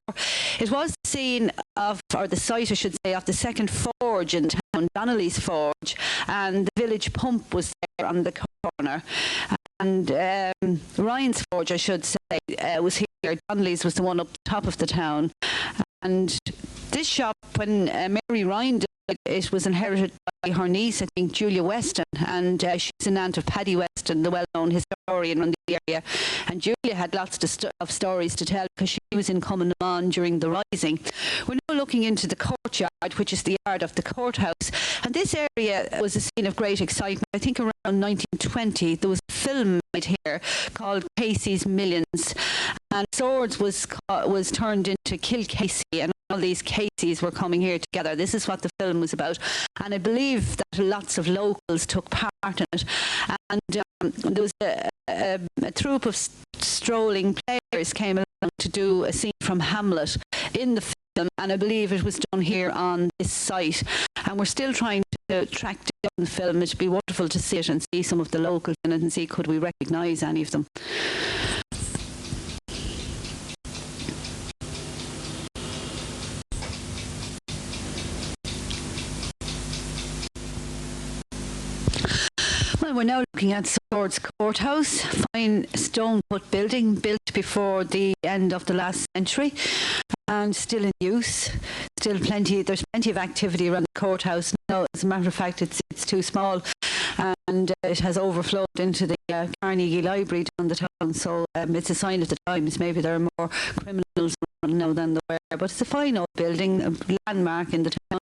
It was the scene of, or the site I should say, of the second forge in town, Donnelly's Forge, and the village pump was there on the corner. And Ryan's Forge, I should say, was here. Donnelly's was the one up the top of the town. And this shop, when Mary Ryan died, it was inherited by her niece, I think, Julia Weston, and she's an aunt of Paddy Weston, the well-known historian around the area. And Julia had lots of stories to tell because she was in Common during the Rising. We're now looking into the courtyard, which is the yard of the courthouse. And this area was a scene of great excitement. I think around 1920 there was a film made here called Casey's Millions, and Swords was turned into Kill Casey, and all these Caseys were coming here together. This is what the film was about, and I believe that lots of locals took part in it. And there was a troupe of strolling players came along to do a scene from Hamlet in the film, and I believe it was done here on this site. And we're still trying to track down the film. It'd be wonderful to see it and see some of the locals in it and see could we recognise any of them. Well, we're now looking at Swords Courthouse, fine stone-cut building built before the end of the last century and still in use. There's plenty of activity around the courthouse now. As a matter of fact, it's too small, and it has overflowed into the Carnegie Library down the town, so it's a sign of the times. Maybe there are more criminals now than there were, but it's a fine old building, a landmark in the town.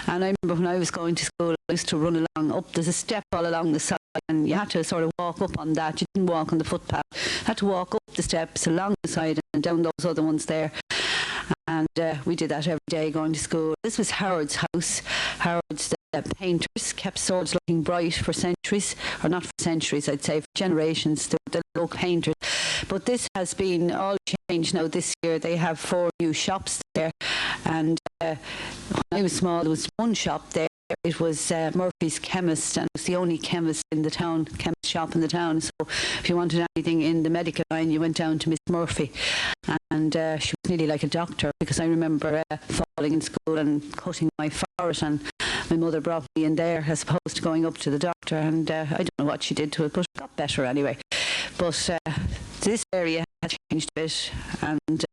And I remember when I was going to school, I used to run along up. There's a step all along the side, and you had to sort of walk up on that. You didn't walk on the footpath. You had to walk up the steps along the side and down those other ones there. And we did that every day going to school. This was Howard's house. Howard's painters kept Swords looking bright for centuries, or not for centuries, I'd say for generations. The local painters. But this has been all changed now. This year they have 4 new shops there. And when I was small, there was one shop there. It was Murphy's Chemist, and it was the only chemist in the town, chemist shop in the town. So if you wanted anything in the medical line, you went down to Miss Murphy. And she was nearly like a doctor, because I remember falling in school and cutting my forehead, and my mother brought me in there as opposed to going up to the doctor, and I don't know what she did to it, but it got better anyway. But this area has changed a bit, and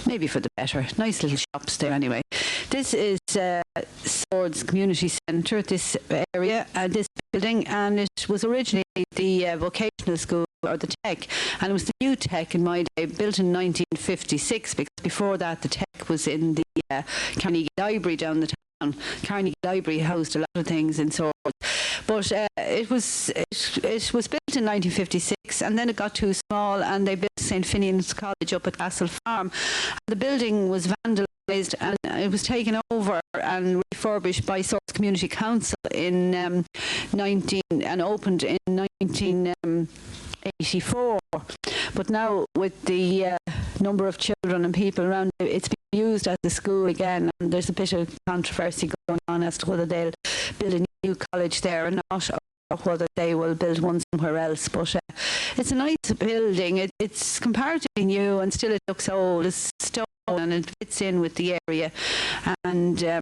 maybe for the better. Nice little shops there anyway. This is Swords Community Centre, this area, this building, and it was originally the vocational school, or the tech, and it was the new tech in my day, built in 1956, because before that the tech was in the Carnegie Library down the town. Carnegie Library housed a lot of things in Swords, but it was built in 1956, and then it got too small, and they built St. Finian's College up at Castle Farm. The building was vandalised, and it was taken over and refurbished by Swords Community Council in and opened in 1984. But now, with the number of children and people around, it's been used as a school again, and there's a bit of controversy going on as to whether they'll build a new college there or not, or whether they will build one somewhere else. But it's a nice building. It's comparatively new, and still it looks old. It's stone, and it fits in with the area. And the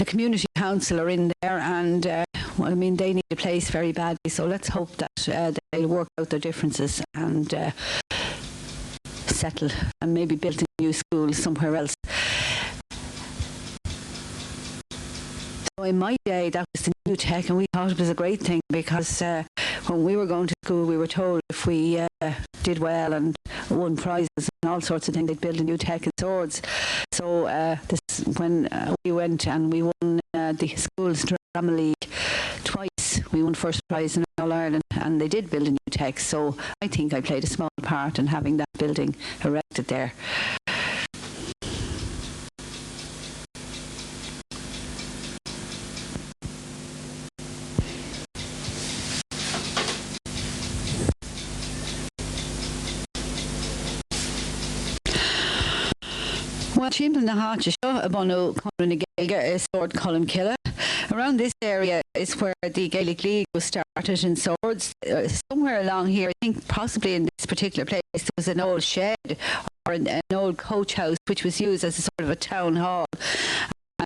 community council are in there, and well, I mean, they need a place very badly, so let's hope that they'll work out their differences and settle, and maybe build a new school somewhere else. So in my day, that was the new tech, and we thought it was a great thing, because when we were going to school, we were told if we did well and won prizes and all sorts of things, they'd build a new tech in Swords. So when we went and we won the school's drama league twice, we won first prize in All Ireland, and they did build a new tech. So I think I played a small part in having that building erected there. Well, Chimpel na Háte seo a banu Conran na Gaeilge is Sword Columkilla. Around this area is where the Gaelic League was started in Swords. Somewhere along here, I think possibly in this particular place, there was an old shed or an old coach house which was used as a sort of a town hall.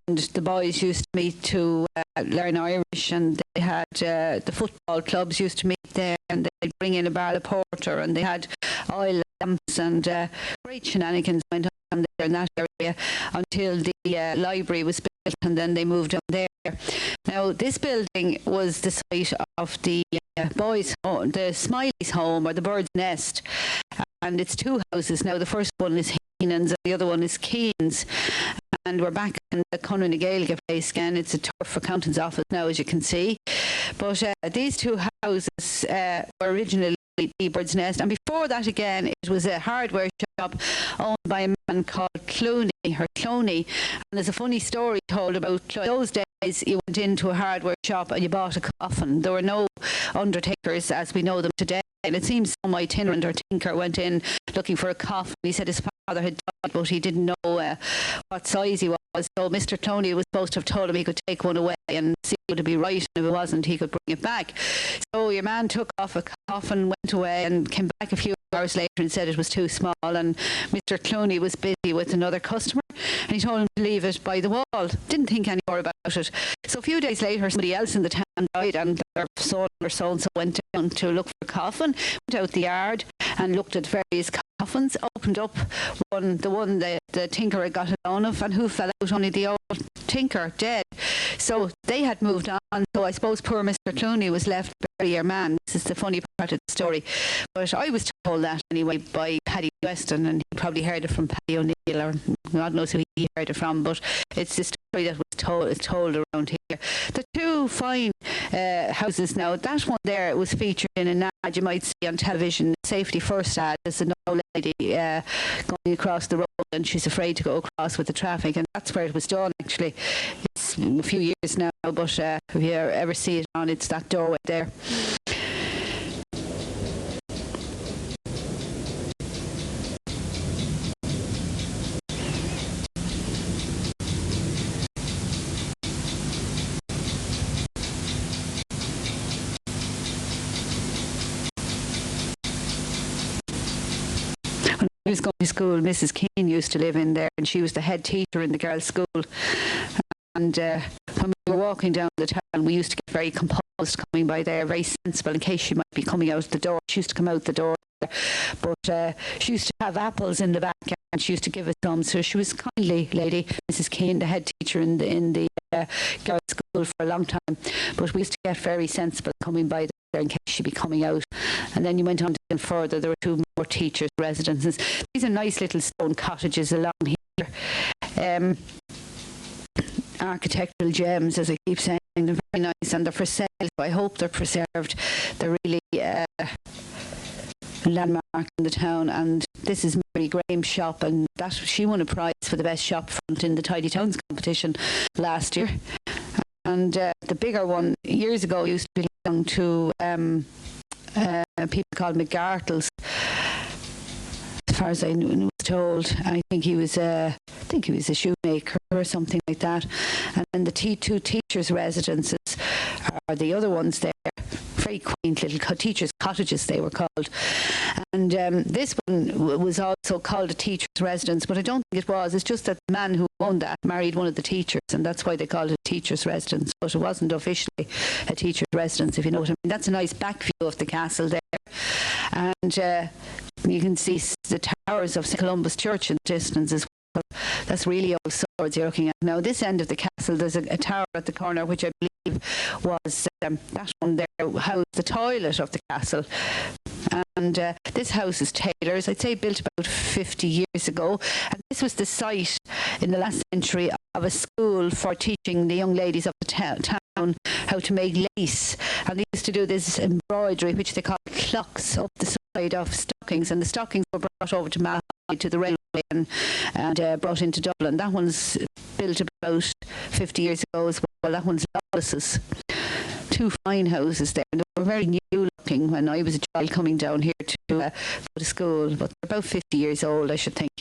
And the boys used to meet to learn Irish, and they had the football clubs used to meet there, and they'd bring in a barrel of porter, and they had oil lamps, and great shenanigans went on there in that area until the library was built, and then they moved on there. Now, this building was the site of the boys' home, the Smiley's home, or the Bird's Nest, and it's two houses now. The first one is Heenan's, and the other one is Keen's. And we're back in the Conran na Gaeilge place again. It's a turf accountant's office now, as you can see. But these two houses were originally the Bird's Nest, and before that again it was a hardware shop owned by a man called Clooney. And there's a funny story told about those days. You went into a hardware shop and you bought a coffin. There were no undertakers as we know them today, and it seems some itinerant or tinker went in looking for a coffin. He said his father had died, but he didn't know what size he was, so Mr. Clooney was supposed to have told him he could take one away and see if it would be right, and if it wasn't he could bring it back. So your man took off a coffin, went away, and came back a few hours later and said it was too small, and Mr. Clooney was busy with another customer, and he told him to leave it by the wall. Didn't think any more about it. So a few days later somebody else in the town died, and their son or so-and-so went down to look for a coffin, went out the yard and looked at various coffins, opened up the one the tinker had got a loan of, and who fell out? Only the old tinker, dead. So they had moved on, so I suppose poor Mr. Clooney was left to bury your man. This is the funny part of the story. But I was told that anyway by Paddy Weston, and he probably heard it from Paddy O'Neill, or God knows who he heard it from, but it's the story that was told around here. The two fine houses now, that one there was featured in an ad you might see on television, Safety First ad. There's an old lady going across the road, and she's afraid to go across with the traffic, and that's where it was done actually. It's a few years now, but if you ever see it on, it's that doorway there. I was going to school, Mrs. Keane used to live in there, and she was the head teacher in the girls' school. And when we were walking down the town, we used to get very composed coming by there, very sensible in case she might be coming out the door. She used to come out the door, but she used to have apples in the back, and she used to give us some. So she was a kindly lady, Mrs. Keane, the head teacher in the girls' school for a long time. But we used to get very sensible coming by there in case she'd be coming out. And then you went on to further, there were two more teachers' residences. These are nice little stone cottages along here. Architectural gems, as I keep saying. They're very nice, and they're for sale, so I hope they're preserved. They're really a landmark in the town, and this is Mary Graham's shop, and that she won a prize for the best shop front in the Tidy Towns competition last year. And the bigger one years ago used to belong to people called McGartles. As far as I was told, I think he was a shoemaker or something like that. And then the two teachers' residences are the other ones there. Very quaint little teachers' cottages they were called. And this one was also called a teacher's residence, but I don't think it was. It's just that the man who owned that married one of the teachers, and that's why they called it a teacher's residence. But it wasn't officially a teacher's residence, if you know what I mean. That's a nice back view of the castle there. And you can see the towers of St. Columba's Church in the distance as well. That's really old Swords you're looking at. Now, this end of the castle, there's a tower at the corner, which I believe was that one there housed the toilet of the castle. And this house is Taylor's, I'd say built about 50 years ago. And this was the site in the last century of a school for teaching the young ladies of the town how to make lace. And they used to do this embroidery, which they call clocks, up the side of stockings. And the stockings were brought over to Malahide, to the railway, and brought into Dublin. That one's built about 50 years ago as well. That one's Lawless's. Two fine houses there. They were very new looking when I was a child coming down here to go to school, but they're about 50 years old, I should think.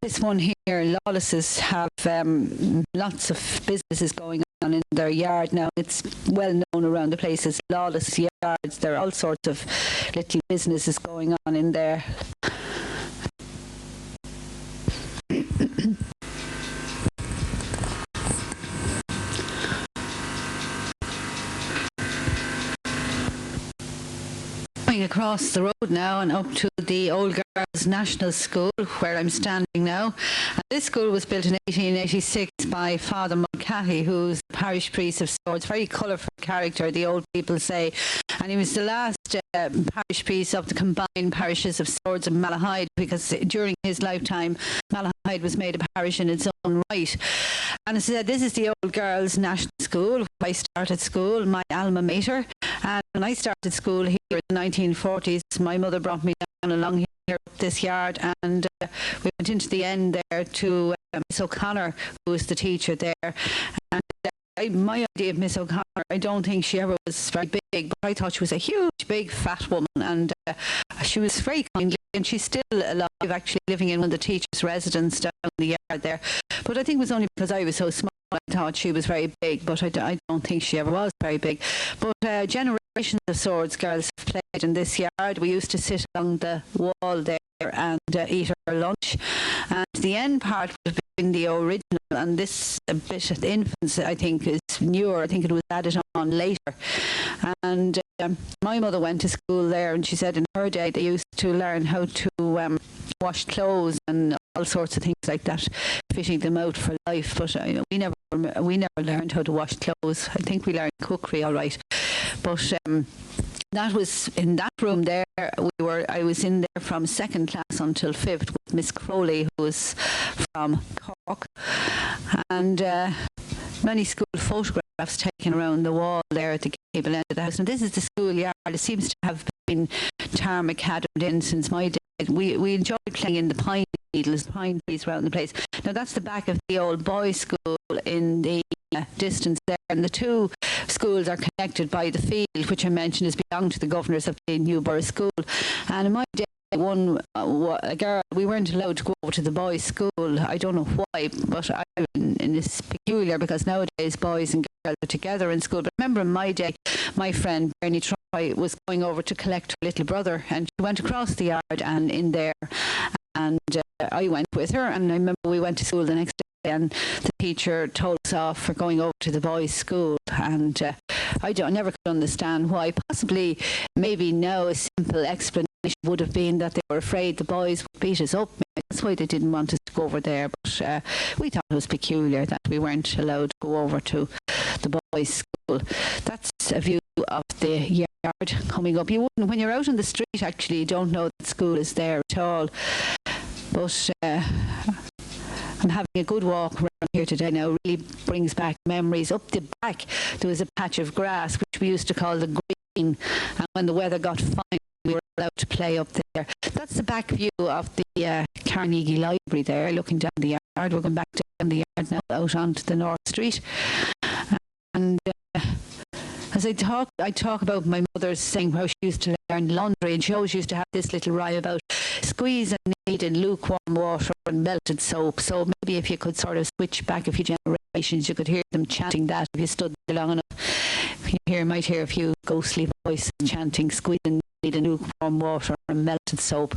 this one here, Lawless's, have lots of businesses going on in their yard now. It's well known around the place as Lawless Yards. There are all sorts of little businesses going on in there. Going across the road now and up to the Old Girls National School, where I'm standing now. And this school was built in 1886 by Father Mulcahy, who's the parish priest of Swords. Very colourful character, the old people say. And he was the last parish priest of the combined parishes of Swords and Malahide, because during his lifetime, Malahide was made a parish in its own right. And as I said, this is the Old Girls National School, where I started school, my alma mater. And when I started school here in the 1940s, my mother brought me down along here up this yard, and we went into the end there to Miss O'Connor, who was the teacher there. And my idea of Miss O'Connor, I don't think she ever was very big, but I thought she was a huge, big, fat woman, and she was very kindly, and she's still alive, actually living in one of the teachers' residence down the yard there. But I think it was only because I was so small I thought she was very big, but I don't think she ever was very big. But generations of Swords girls have played in this yard. We used to sit along the wall there and eat our lunch, and the end part would have been the original, and this bit of the infants I think is newer. I think it was added on later. And my mother went to school there, and she said in her day they used to learn how to wash clothes and all sorts of things like that, fitting them out for life. But we never learned how to wash clothes. I think we learned cookery all right. But that was in that room there. I was in there from second class until fifth with Miss Crowley, who was from Cork, and many school photographs taken around the wall there at the gable end of the house. And this is the schoolyard. It seems to have been tarmac-addered in since my day. We enjoyed playing in the pine needles, pine trees around the place. Now that's the back of the old boys' school in the distance there, and the two schools are connected by the field, which I mentioned is belonged to the governors of the new borough school. And in my day, a girl, we weren't allowed to go over to the boys' school. I don't know why, but it's peculiar because nowadays boys and girls are together in school. But I remember in my day, my friend Bernie Troy was going over to collect her little brother, and she went across the yard and in there, and I went with her, and I remember we went to school the next day, and the teacher told us off for going over to the boys' school, and I never could understand why. Possibly, maybe now a simple explanation would have been that they were afraid the boys would beat us up. That's why they didn't want us to go over there. But we thought it was peculiar that we weren't allowed to go over to the boys' school. That's a view of the yard coming up. You wouldn't, when you're out on the street, actually, you don't know that school is there at all. But I'm having a good walk around here today now. Really brings back memories. Up the back, there was a patch of grass which we used to call the green, and when the weather got fine, we were allowed to play up there. That's the back view of the Carnegie Library there, looking down the yard. We're going back down the yard now, out onto the North Street. And as I talk about my mother saying how she used to learn laundry, and she always used to have this little rhyme about squeeze and knead in lukewarm water and melted soap. So maybe if you could sort of switch back a few generations, you could hear them chanting that if you stood there long enough. You might hear a few ghostly voices chanting squeeze and knead in lukewarm water and melted soap.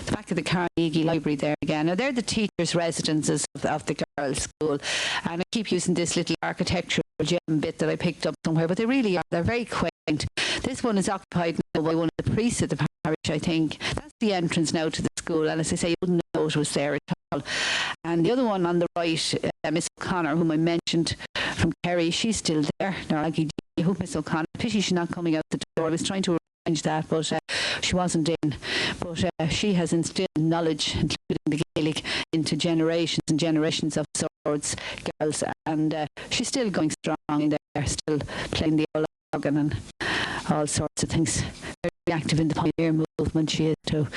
The back of the Carnegie Library there again. Now they're the teachers' residences of the girls' school, and I keep using this little architectural gem bit that I picked up somewhere, but they really are. They're very quaint. This one is occupied now by one of the priests of the parish, I think. That's the entrance now to the school, and as I say, you wouldn't know it was there at all. And the other one on the right, Miss O'Connor, whom I mentioned from Kerry, she's still there. Now, I hope Miss O'Connor, pity she's not coming out the door. I was trying to arrange that, but she wasn't in. But she has instilled knowledge, including the Gaelic, into generations and generations of Swords girls, and she's still going strong in there, still playing the old organ and all sorts of things. Very active in the pioneer movement, she is too.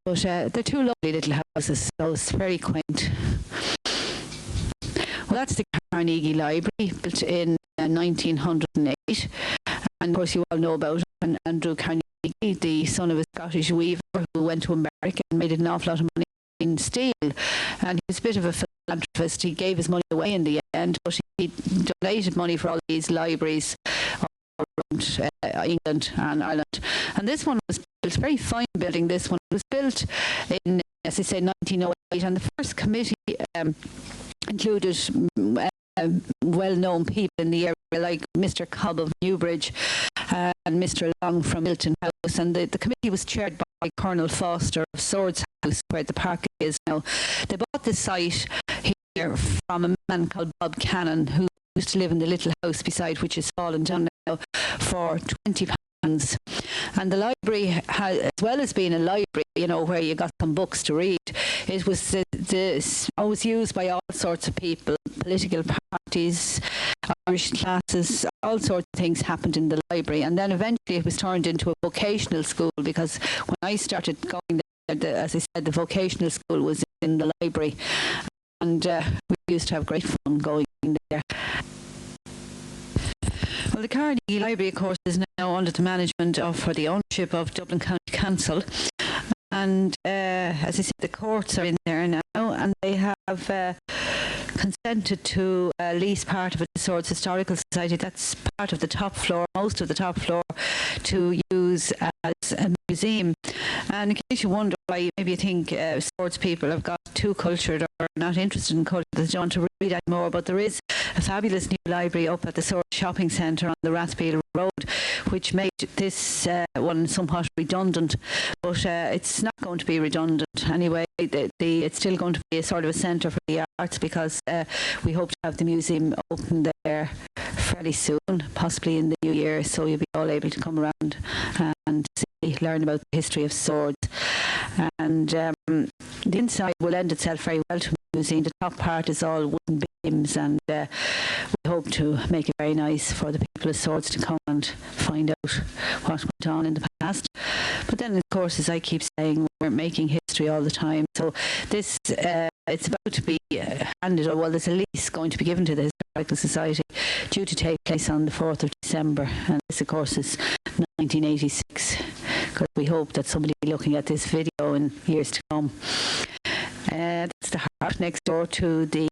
But they're two lovely little houses, those, very quaint. Well, that's the Carnegie Library, built in 1908, and of course you all know about Andrew Carnegie, the son of a Scottish weaver who went to America and made an awful lot of money fine steel, and he was a bit of a philanthropist. He gave his money away in the end, but he donated money for all these libraries around England and Ireland. And this one was built, very fine building. This one was built in, as I say, 1908, and the first committee included well-known people in the area, like Mr. Cobb of Newbridge and Mr. Long from Milton House, and the committee was chaired by Colonel Foster of Swords House, where the park is now. They bought the site here from a man called Bob Cannon, who used to live in the little house beside, which is fallen down now, for £20. And the library, as well as being a library, you know, where you got some books to read, it was always used by all sorts of people, political parties, Irish classes, all sorts of things happened in the library. And then eventually it was turned into a vocational school, because when I started going there, as I said, the vocational school was in the library, and we used to have great fun going there. Well, the Carnegie Library, of course, is now under the management or the ownership of Dublin County Council. And as I said, the courts are in there now, and they have consented to lease part of it to Swords Historical Society. That's part of the top floor, most of the top floor, to use as a museum. And in case you wonder why maybe you think Swords people have got too cultured or not interested in culture, they don't want to read anymore, but there is a fabulous new library up at the Swords Shopping Centre on the Rathfield Road, which made this one somewhat redundant, but it's not going to be redundant anyway. It's still going to be a sort of a centre for the arts, because we hope to have the museum open there fairly soon, possibly in the new year, so you'll be all able to come around and learn about the history of swords. And the inside will lend itself very well to a museum. The top part is all wooden beams, and we hope to make it very nice for the people of Swords to come and find out what went on in the past. But then, of course, as I keep saying, we're making history all the time. So this, it's about to be handed, or well, there's a lease going to be given to the Historical Society, due to take place on the 4th of December. And this, of course, is 1986, because we hope that somebody will be looking at this video in years to come. That's the heart next door to the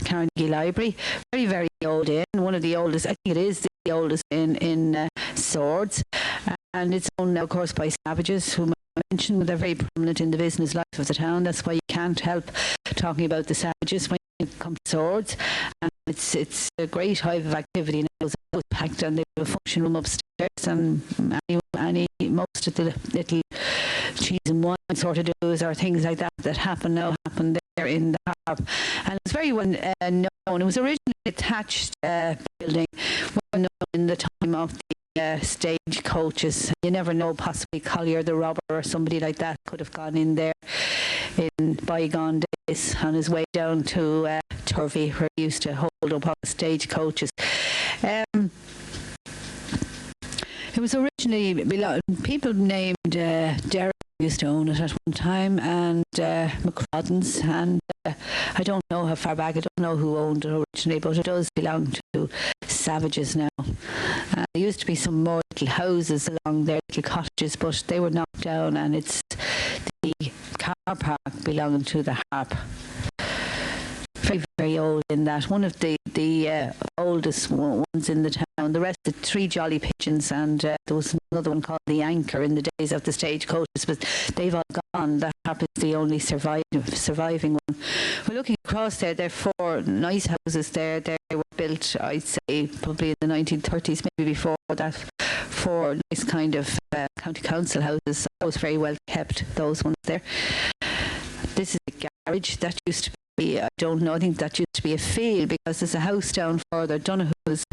Carnegie Library. Very, very old inn, one of the oldest, I think it is the oldest inn in Swords. And it's owned now, of course, by Savages, whom I mentioned. They're very prominent in the business life of the town. That's why you can't help talking about the Savages when you come to Swords. And it's a great hive of activity now. It's always packed, and they have a function room upstairs, and most of the little cheese and wine sort of do's or things like that happen there in the harp. And it's very well known. It was originally a thatched building, well known in the time of the stage coaches. You never know, possibly Collier the robber or somebody like that could have gone in there in bygone days on his way down to Turvey, where he used to hold up all the stage coaches. It was originally, people named Derek used to own it at one time, and McCrodden's, and I don't know how far back, I don't know who owned it originally, but it does belong to Savages now. There used to be some more little houses along there, little cottages, but they were knocked down, and it's the car park belonging to the harp. Very, very old in that. One of the oldest ones in the town. The rest are three jolly pigeons, and there was another one called the Anchor in the days of the stagecoaches, but they've all gone. The harp is the only surviving one. We're looking across there. There are four nice houses there. They were built, I'd say, probably in the 1930s, maybe before that. Four nice kind of county council houses. Always very well kept, those ones there. This is a garage that used to be, I don't know, I think that used to be a field, because there's a house down further, Donoghue's,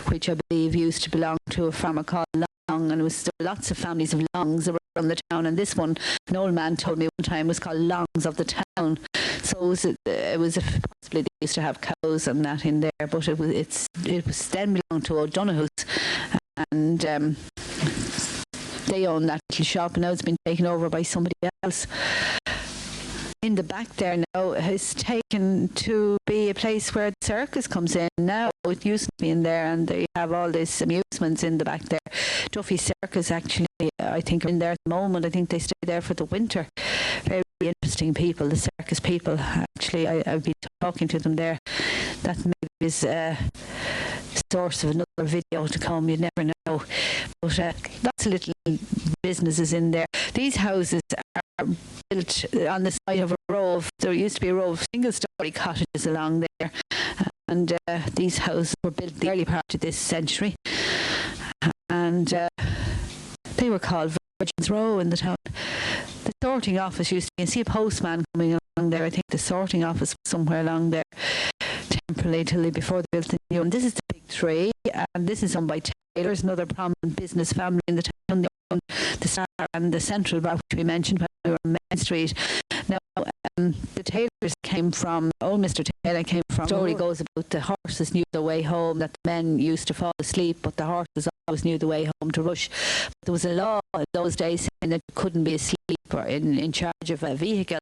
which I believe used to belong to a farmer called Long, and there were lots of families of Longs around the town, and this one, an old man told me one time, was called Longs of the town. So it was possibly they used to have cows and that in there, but it was then belonged to O'Donoghue's, and they own that little shop, and now it's been taken over by somebody else. In the back there now is taken to be a place where the circus comes in now. It used to be in there, and they have all these amusements in the back there. Duffy Circus actually, I think, are in there at the moment. I think they stay there for the winter. very interesting people, the circus people. Actually, I've been talking to them there. That maybe is a source of another video to come, you never know. But lots of little businesses in there. These houses are built on the side of a row of, there used to be a row of single-storey cottages along there, and these houses were built in the early part of this century, and they were called Virgin's Row in the town. The sorting office used to be, you see a postman coming along there. I think the sorting office was somewhere along there temporarily till before they built the new one. This is the Big Tree, and this is owned by Taylors, another prominent business family in the town. They own the Star and the Central Bar, which we mentioned when we were on Main Street. Now, the Taylors came from, old Mr. Taylor came from, the story goes about the horses knew the way home, that the men used to fall asleep, but the horses always knew the way home to rush. But there was a law in those days saying that you couldn't be asleep or in charge of a vehicle.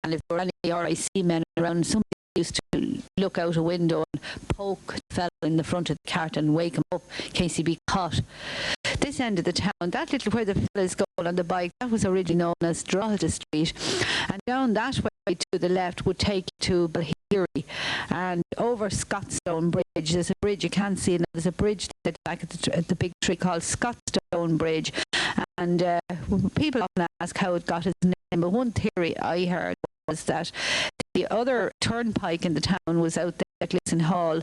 And if there were any RIC men around, somebody used to look out a window and poke the fellow in the front of the cart and wake him up in case he'd be caught. This end of the town, that little where the fellas go on the bike, that was originally known as Drogheda Street, and down that way to the left would take you to Balheary, and over Scottstone Bridge. There's a bridge you can't see, and there's a bridge at the Big Tree called Scottstone Bridge, and people often ask how it got its name, but one theory I heard was that the other turnpike in the town was out there at Glisson Hall,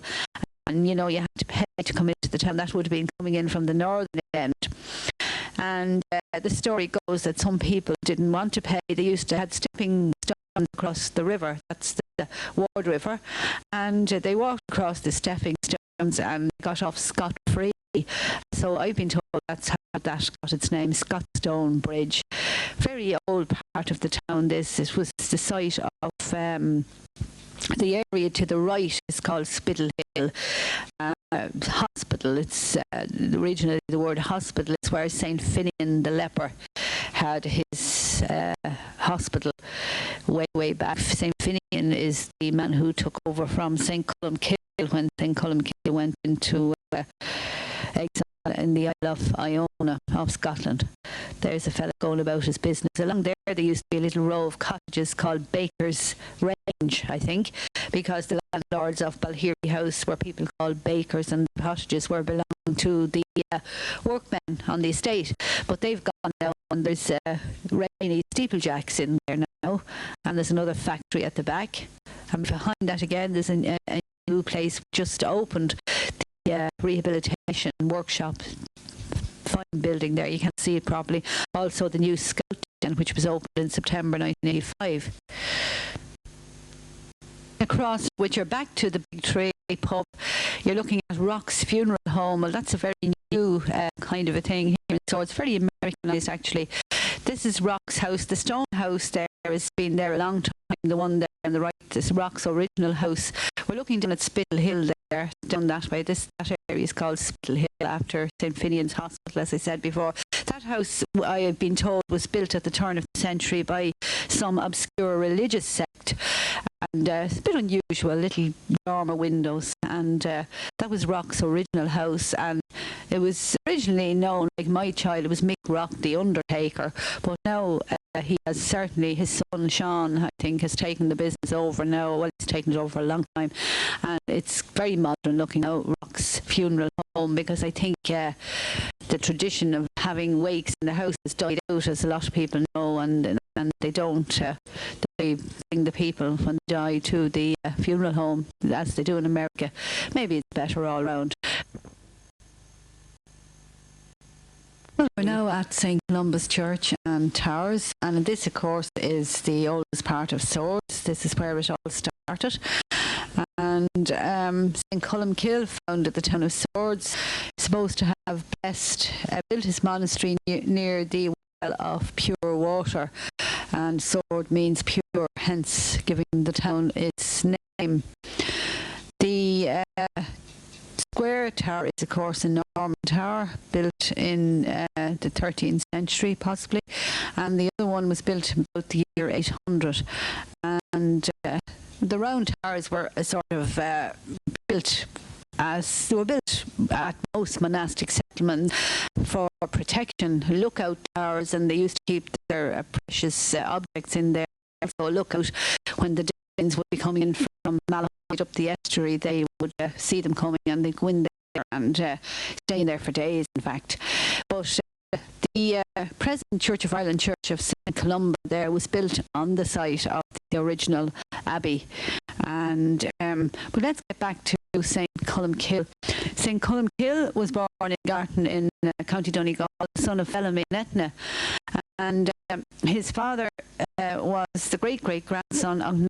and you had to pay to come into the town. That would have been coming in from the northern end. And the story goes that some people didn't want to pay. They used to have stepping stones across the river. That's the Ward River. And they walked across the stepping stones and got off scot-free. So I've been told that's how that got its name, Scottstone Bridge. Very old part of the town, this. It was the site of the area to the right is called Spiddle Hill Hospital. It's originally the word hospital. It's where St. Finian the leper had his hospital way back. St. Finian is the man who took over from St. Columkill when St. Columkill went into exile in the Isle of Iona of Scotland. There's a fella going about his business. Along there used to be a little row of cottages called Baker's Range, I think, because the landlords of Balheary House were people called bakers, and the cottages were belonging to the workmen on the estate. But they've gone now, and there's Rainy Steeplejacks in there now, and there's another factory at the back. And behind that again, there's a new place just opened, the rehabilitation workshop. Fine building there, you can't see it properly. Also the new Scout Den, which was opened in September 1985. Across which you're back to the Big Tree pub, you're looking at Rock's Funeral Home. Well, that's a very new kind of a thing here, so it's very Americanized actually. This is Rock's house. The stone house there has been there a long time. The one there on the right is Rock's original house. We're looking down at Spiddle Hill there, down that way. That area is called Spiddle Hill after St. Finian's Hospital, as I said before. That house, I have been told, was built at the turn of the century by some obscure religious sect, and it's a bit unusual, little dormer windows, and that was Rock's original house, and it was originally known, like my child, it was Mick Rock, the undertaker, but now he has certainly, his son Sean, I think, has taken the business over now. Well, he's taken it over for a long time, and it's very modern looking now, Rock's Funeral Home, because I think the tradition of having wakes in the house has died out, as a lot of people know, and they don't they bring the people when they die to the funeral home, as they do in America. Maybe it's better all round. Well, we're now at St. Columba's Church and Towers, and this of course is the oldest part of Swords. This is where it all started. And St. Columkill founded the town of Swords, supposed to have built his monastery near the well of pure water, and Sword means pure, hence giving the town its name. The square tower is of course a Norman tower built in the 13th century possibly, and the other one was built about the year 800, and the round towers were sort of built as they were built at most monastic settlements for protection, lookout towers, and they used to keep their precious objects in there for lookout. When the Danes would be coming in from Malahide up the estuary, they would see them coming and they'd go in there and stay in there for days, in fact. But the present Church of Ireland Church of St. Columba there was built on the site of the original abbey. And but let's get back to St. Columkill. St. Columkill was born in Garton in County Donegal, the son of Phelim and Etna. And his father was the great-great-grandson of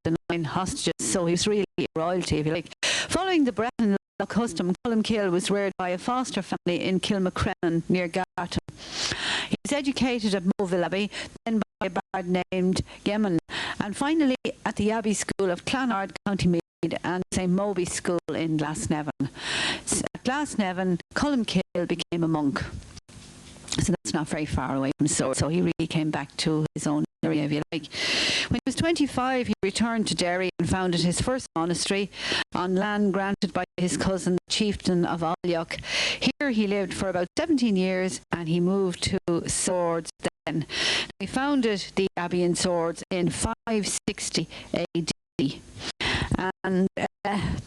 the 9 hostages, so he was really royalty, if you like. Following the Breton custom, Columkill was reared by a foster family in Kilmacrenan near Garton. He was educated at Moville Abbey, then by a bard named Gemin, and finally at the Abbey School of Clonard, County Meath, and St. Moby's School in Glasnevin. At Glasnevin, Columkill became a monk. So that's not very far away from Swords, so he really came back to his own area, if you like. When he was 25, he returned to Derry and founded his first monastery on land granted by his cousin, the chieftain of Olliok. Here he lived for about 17 years and he moved to Swords then. He founded the abbey in Swords in 560 AD. And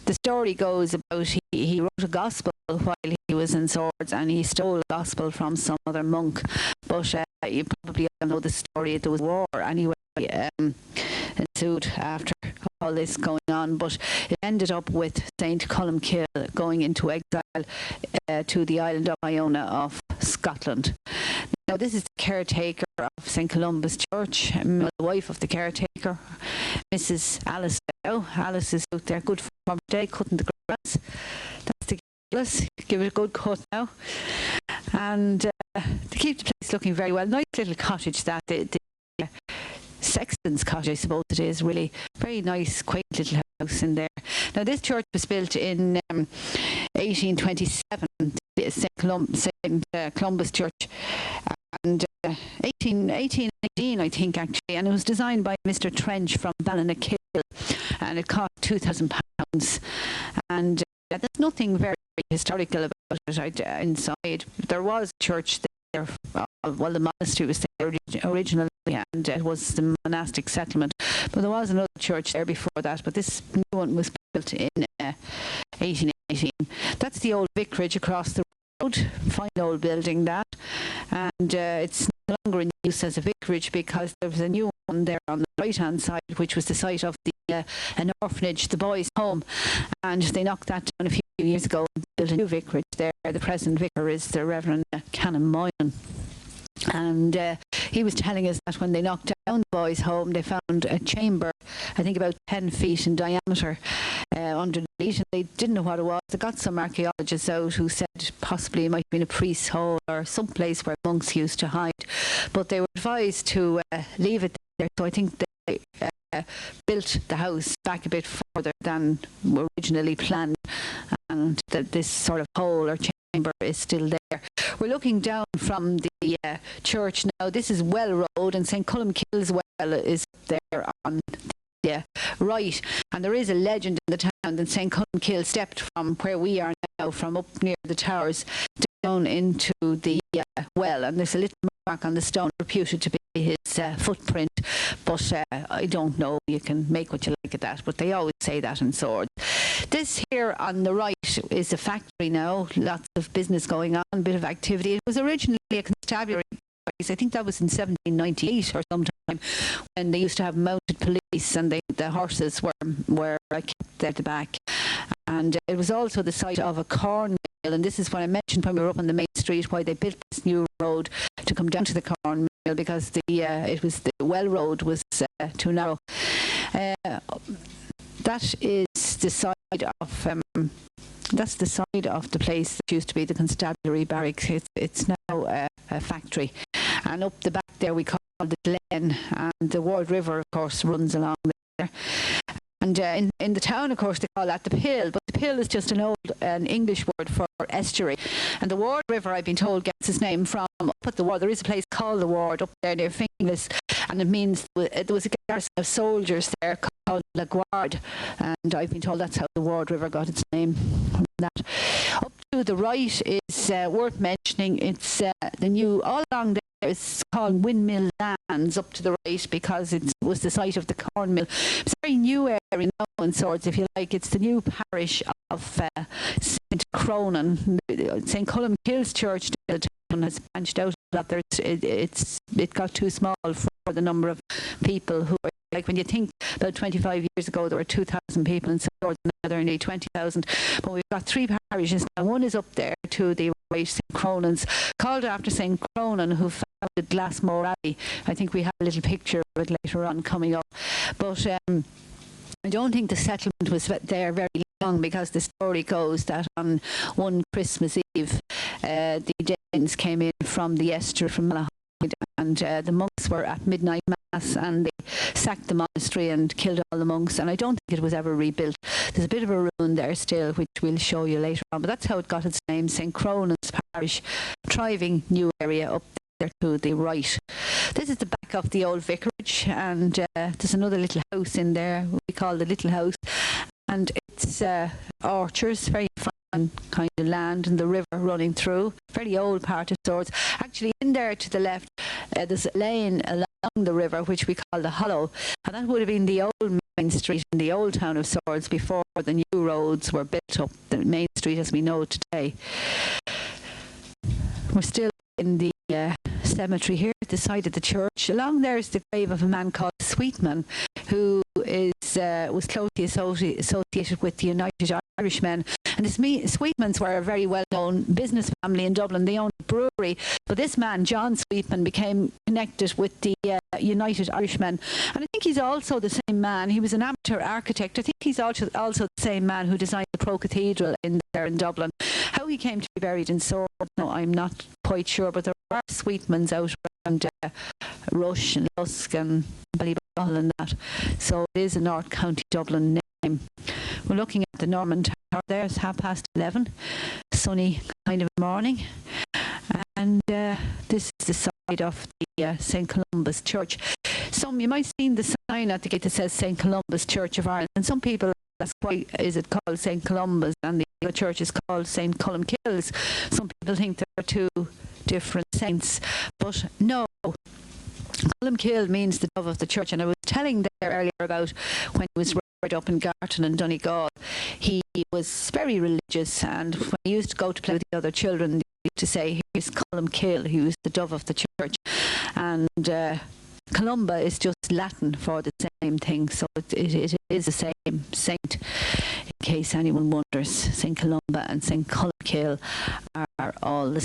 the story goes about he wrote a gospel while he was in Swords, and he stole a gospel from some other monk. But you probably all know the story. There was war anyway ensued after all this going on, but it ended up with St. Columkill going into exile to the island of Iona of Scotland. Now, this is the caretaker of St. Columba's Church, the wife of the caretaker, Mrs. Alice. Alice is out there, good for today, cutting the grass. That's the Alice. Give it a good cut now. And to keep the place looking very well. Nice little cottage that, the Sexton's cottage, I suppose it is, really. Very nice, quaint little house in there. Now, this church was built in 1827, St. Columba's Church, and 1818, I think, actually, and it was designed by Mr. Trench from Ballinackill, and it cost £2,000. And there's nothing very historical about it inside. There was a church there, well, the monastery was there originally, and it was the monastic settlement, but there was another church there before that, but this new one was built in 1818. That's the old vicarage across the road, fine old building that, and it's no longer in use as a vicarage because there was a new one there on the right hand side, which was the site of an orphanage, the boys' home, and they knocked that down a few years ago and built a new vicarage there. The present vicar is the Reverend Canon Moylan. And he was telling us that when they knocked down the boys' home, they found a chamber, I think about 10 feet in diameter, underneath, and they didn't know what it was. They got some archaeologists out who said possibly it might have been a priest's hole or some place where monks used to hide, but they were advised to leave it there. So I think they built the house back a bit further than originally planned, and that this sort of hole or chamber is still there. We're looking down from the church now. This is Well Road, and St. Columkill's Well is up there on the right, and there is a legend in the town that St. Columkill stepped from where we are now, from up near the towers, down into the well, and there's a little mark on the stone reputed to be his footprint, but I don't know, you can make what you like of that, but they always say that in Swords. This here on the right is a factory now, lots of business going on, a bit of activity. It was originally a constabulary, I think that was in 1798 or sometime, when they used to have mounted police, and the horses were kept at the back. And it was also the site of a corn mill, and this is what I mentioned when we were up on the main street, why they built this new road to come down to the corn mill, because the Well Road was too narrow. That is the side of that's the side of the place that used to be the constabulary barracks. It's now a factory, and up the back there we call the Glen, and the Ward River, of course, runs along there. And in the town, of course, they call that the Pill, but the Pill is just an English word for estuary. And the Ward River, I've been told, gets its name from up at the Ward. There is a place called the Ward up there near Finglas, and it means there was a garrison of soldiers there called La Guard, and I've been told that's how the Ward River got its name from that. Up to the right is worth mentioning. It's the new, all along there, it's called Windmill Lands up to the right because it was the site of the corn mill. It's a very new area now in Swords, if you like. It's the new parish of St. Cronin. St. Columba Church has branched out of that. It got too small for the number of people who are, like when you think about 25 years ago there were 2,000 people in Swords, now there are nearly 20,000. But we've got three parishes now. One is up there to the right, St. Cronin's, called after St. Cronin, who founded Glassmore Abbey. I think we have a little picture of it later on coming up. But I don't think the settlement was there very long, because the story goes that on one Christmas Eve the Danes came in from the estuary from Malahide, and the monks were at midnight mass and they sacked the monastery and killed all the monks, and I don't think it was ever rebuilt. There's a bit of a ruin there still, which we'll show you later on, but that's how it got its name, St. Cronin's Parish. Thriving new area up there to the right. This is the back of the old vicarage, and there's another little house in there we call the Little House, and it's orchards, very fine kind of land, and the river running through. Very old part of Swords. Actually, in there to the left, there's a lane along the river which we call the Hollow, and that would have been the old main street in the old town of Swords before the new roads were built up, the main street as we know it today. We're still in the cemetery here at the side of the church. Along there is the grave of a man called Sweetman, who was closely associated with the United Irishmen. And the Sweetmans were a very well-known business family in Dublin. They owned a brewery. But this man, John Sweetman, became connected with the United Irishmen. And I think he's also the same man. He was an amateur architect. I think he's also the same man who designed the Pro Cathedral there in Dublin. How he came to be buried in Swords, no, I'm not quite sure. But there are Sweetmans out around Rush and Lusk and Ballyball and that. So it is a North County Dublin name. We're looking at the Norman Tower there. It's 11:30. Sunny kind of morning. And this is the side of the St. Columba's Church. You might have seen the sign at the gate that says St. Columba's Church of Ireland. And some people ask, why is it called St. Columba's and the other church is called St. Columkille's? Some people think there are two different saints. But no. Columkill means the dove of the church. And I was telling there earlier about when he was right up in Garton and Donegal. He was very religious, and when he used to go to play with the other children, they used to say, here's Columkill, he was the dove of the church. And Columba is just Latin for the same thing, so it is the same saint, in case anyone wonders. St. Columba and St. Columkill are all the